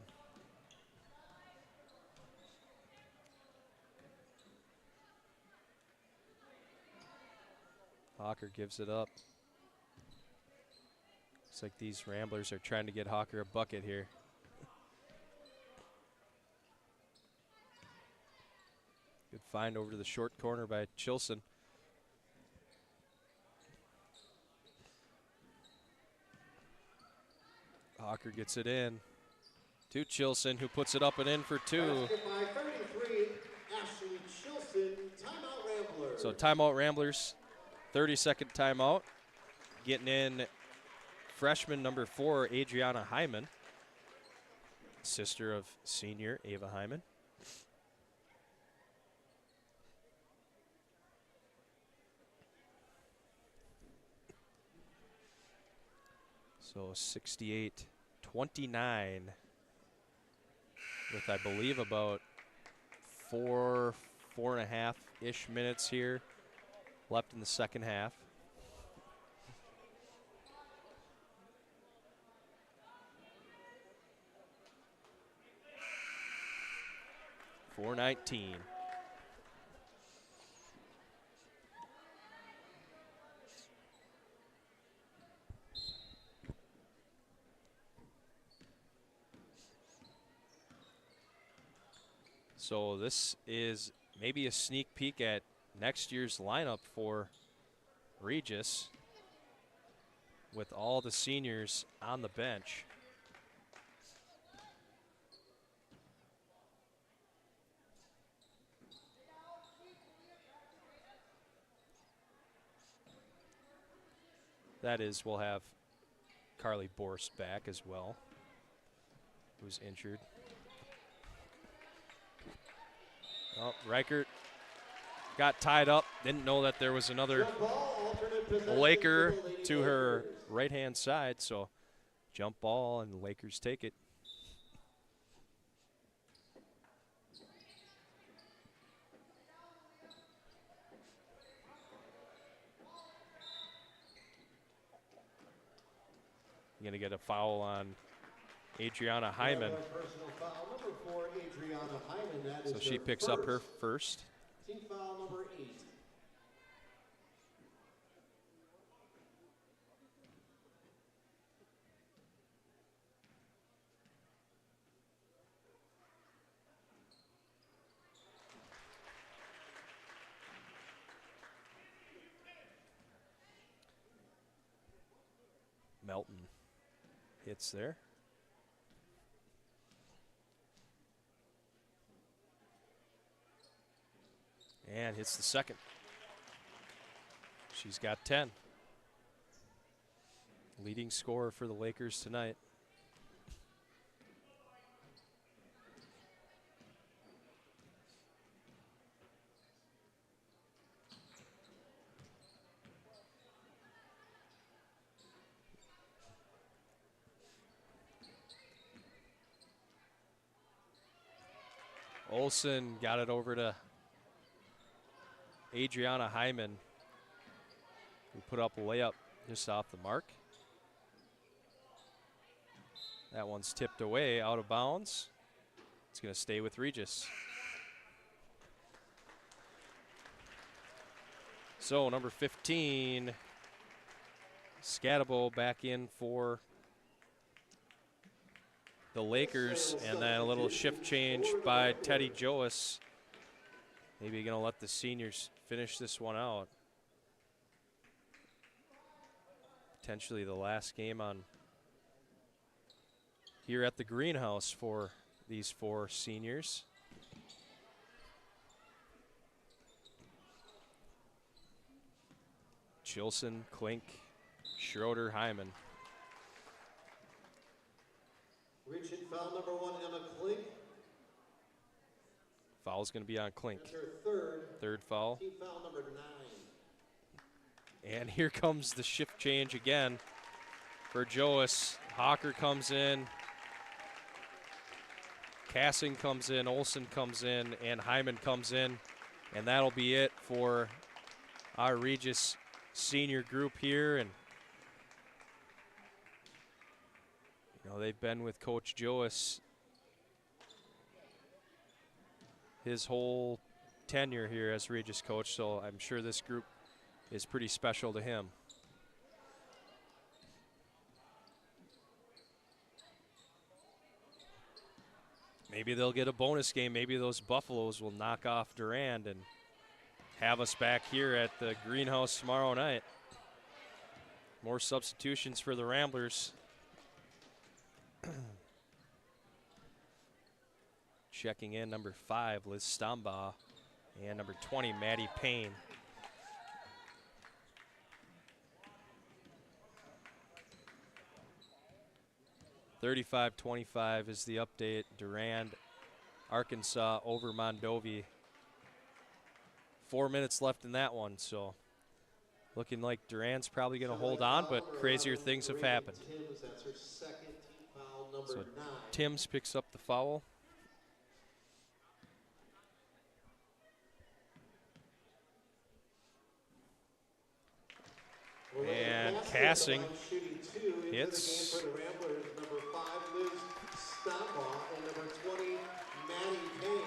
Hawker gives it up. Looks like these Ramblers are trying to get Hawker a bucket here. Good find over to the short corner by Chilson. Hawker gets it in to Chilson, who puts it up and in for two. By 33, Ashley Chilson, timeout Ramblers. So timeout Ramblers, 30-second timeout. Getting in freshman number 4, Adriana Hyman, sister of senior Ava Hyman. So 68-29 with, I believe, about four and a half-ish minutes here left in the second half. .419. So this is maybe a sneak peek at next year's lineup for Regis, with all the seniors on the bench. That is, we'll have Carly Borst back as well, who's injured. Oh, Reichert got tied up. Didn't know that there was another Laker to her right-hand side, so jump ball and the Lakers take it. You're going to get a foul on Adriana Hyman. So she picks up her first. Team foul number 8. Melton hits there. And hits the second. She's got 10. Leading scorer for the Lakers tonight. Olsen got it over to Adriana Hyman, who put up a layup just off the mark. That one's tipped away, out of bounds. It's going to stay with Regis. So number 15, Scatabo back in for the Lakers, and then a little shift change by Teddy Joas. Maybe going to let the seniors finish this one out. Potentially the last game on here at the greenhouse for these 4 seniors. Chilson, Klink, Schroeder, Hyman. Reaching foul number 1, Emma Klink. Foul's going to be on Klink. That's her Third foul. team foul number 9. And here comes the shift change again for Joas. Hawker comes in. Cassing comes in, Olsen comes in, and Hyman comes in. And that'll be it for our Regis senior group here. And you know, they've been with Coach Joas his whole tenure here as Regis coach, so I'm sure this group is pretty special to him. Maybe they'll get a bonus game. Maybe those Buffaloes will knock off Durand and have us back here at the greenhouse tomorrow night. More substitutions for the Ramblers. Checking in number 5, Liz Stambaugh, and number 20, Maddie Payne. (35-25) is the update. Durand, Arkansas over Mondovi. 4 minutes left in that one, so looking like Durand's probably going to hold on, but crazier things have happened. That's her second team foul, number So 9. Timms picks up the foul. And Cassing hits. For the Ramblers, number 5, Liz Stambaugh, and number 20, Maddie Payne.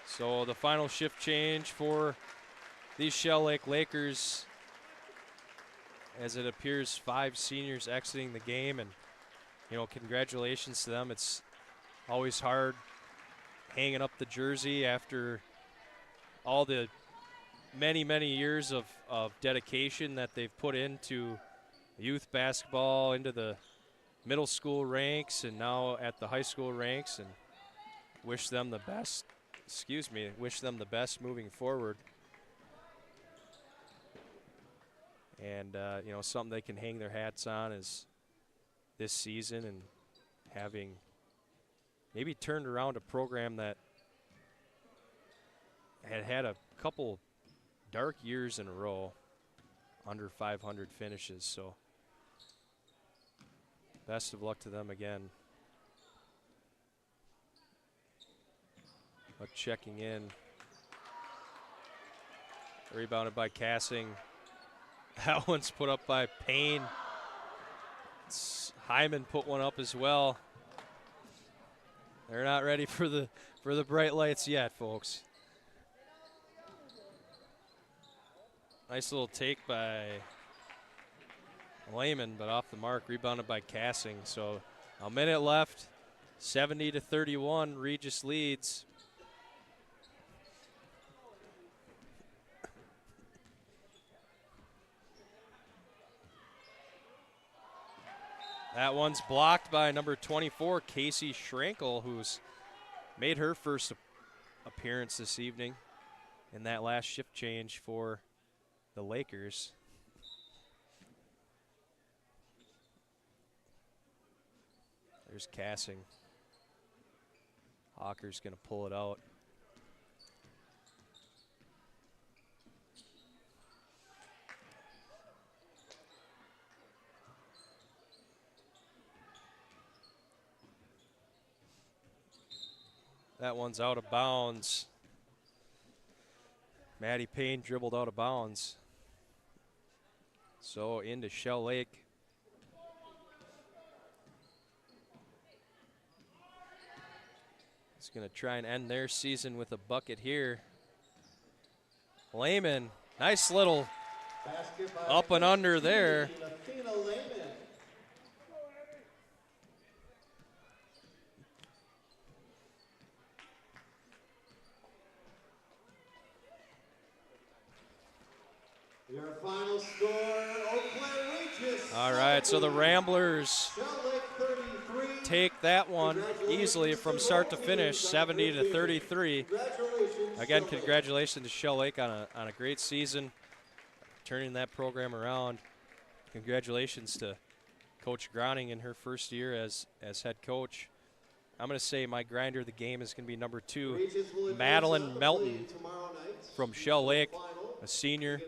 So the final shift change for these Shell Lake Lakers, as it appears 5 seniors exiting the game, and you know, congratulations to them. It's always hard hanging up the jersey after all the many years of dedication that they've put into youth basketball, into the middle school ranks, and now at the high school ranks, and wish them the best. Wish them the best moving forward. And you know, something they can hang their hats on is this season, and having maybe turned around a program that had a couple dark years in a row, under 500 finishes. So best of luck to them again. But checking in, rebounded by Cassing. That one's put up by Payne. Hyman put one up as well. They're not ready for the bright lights yet, folks. Nice little take by Lehman, but off the mark, rebounded by Cassing. So a minute left, 70-31, Regis leads. That one's blocked by number 24, Casey Schrankel, who's made her first appearance this evening in that last shift change for the Lakers. There's Cassing. Hawker's going to pull it out. That one's out of bounds. Maddie Payne dribbled out of bounds. So into Shell Lake. It's going to try and end their season with a bucket here. Lehman, nice little up and under there. Your final score, Eau Claire Regis. All right, so the Ramblers Shell Lake 33. take that one easily from start to finish, 70 to 33. Congratulations. Again, congratulations to Shell Lake on a great season, turning that program around. Congratulations to Coach Groning in her first year as head coach. I'm going to say my grinder of the game is going to be number 2, Madeline Melton from Shell Lake, a senior.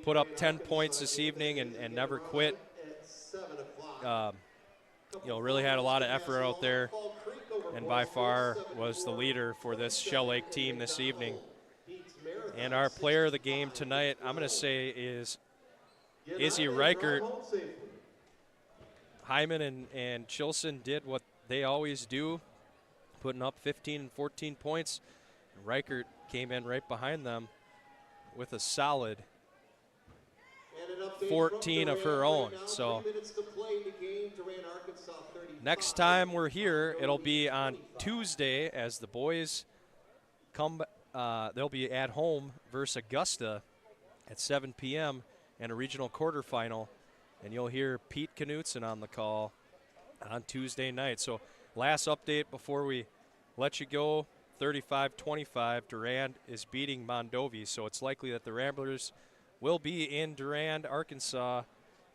Put up 10 points this evening and never quit. Really had a lot of effort out there, and by far was the leader for this Shell Lake team this evening. And our player of the game tonight, I'm going to say, is Izzy Reichert. Hyman and Chilson did what they always do, putting up 15 and 14 points. And Reichert came in right behind them with a solid 14 of her own. So next time we're here, it'll be on Tuesday as the boys come. They'll be at home versus Augusta at 7 p.m. and a regional quarterfinal. And you'll hear Pete Knutson on the call on Tuesday night. So last update before we let you go, 35-25, Durand is beating Mondovi. So it's likely that the Ramblers will be in Durand, Arkansas,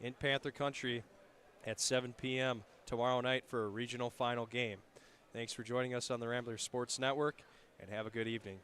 in Panther Country at 7 p.m. tomorrow night for a regional final game. Thanks for joining us on the Ramblers Sports Network, and have a good evening.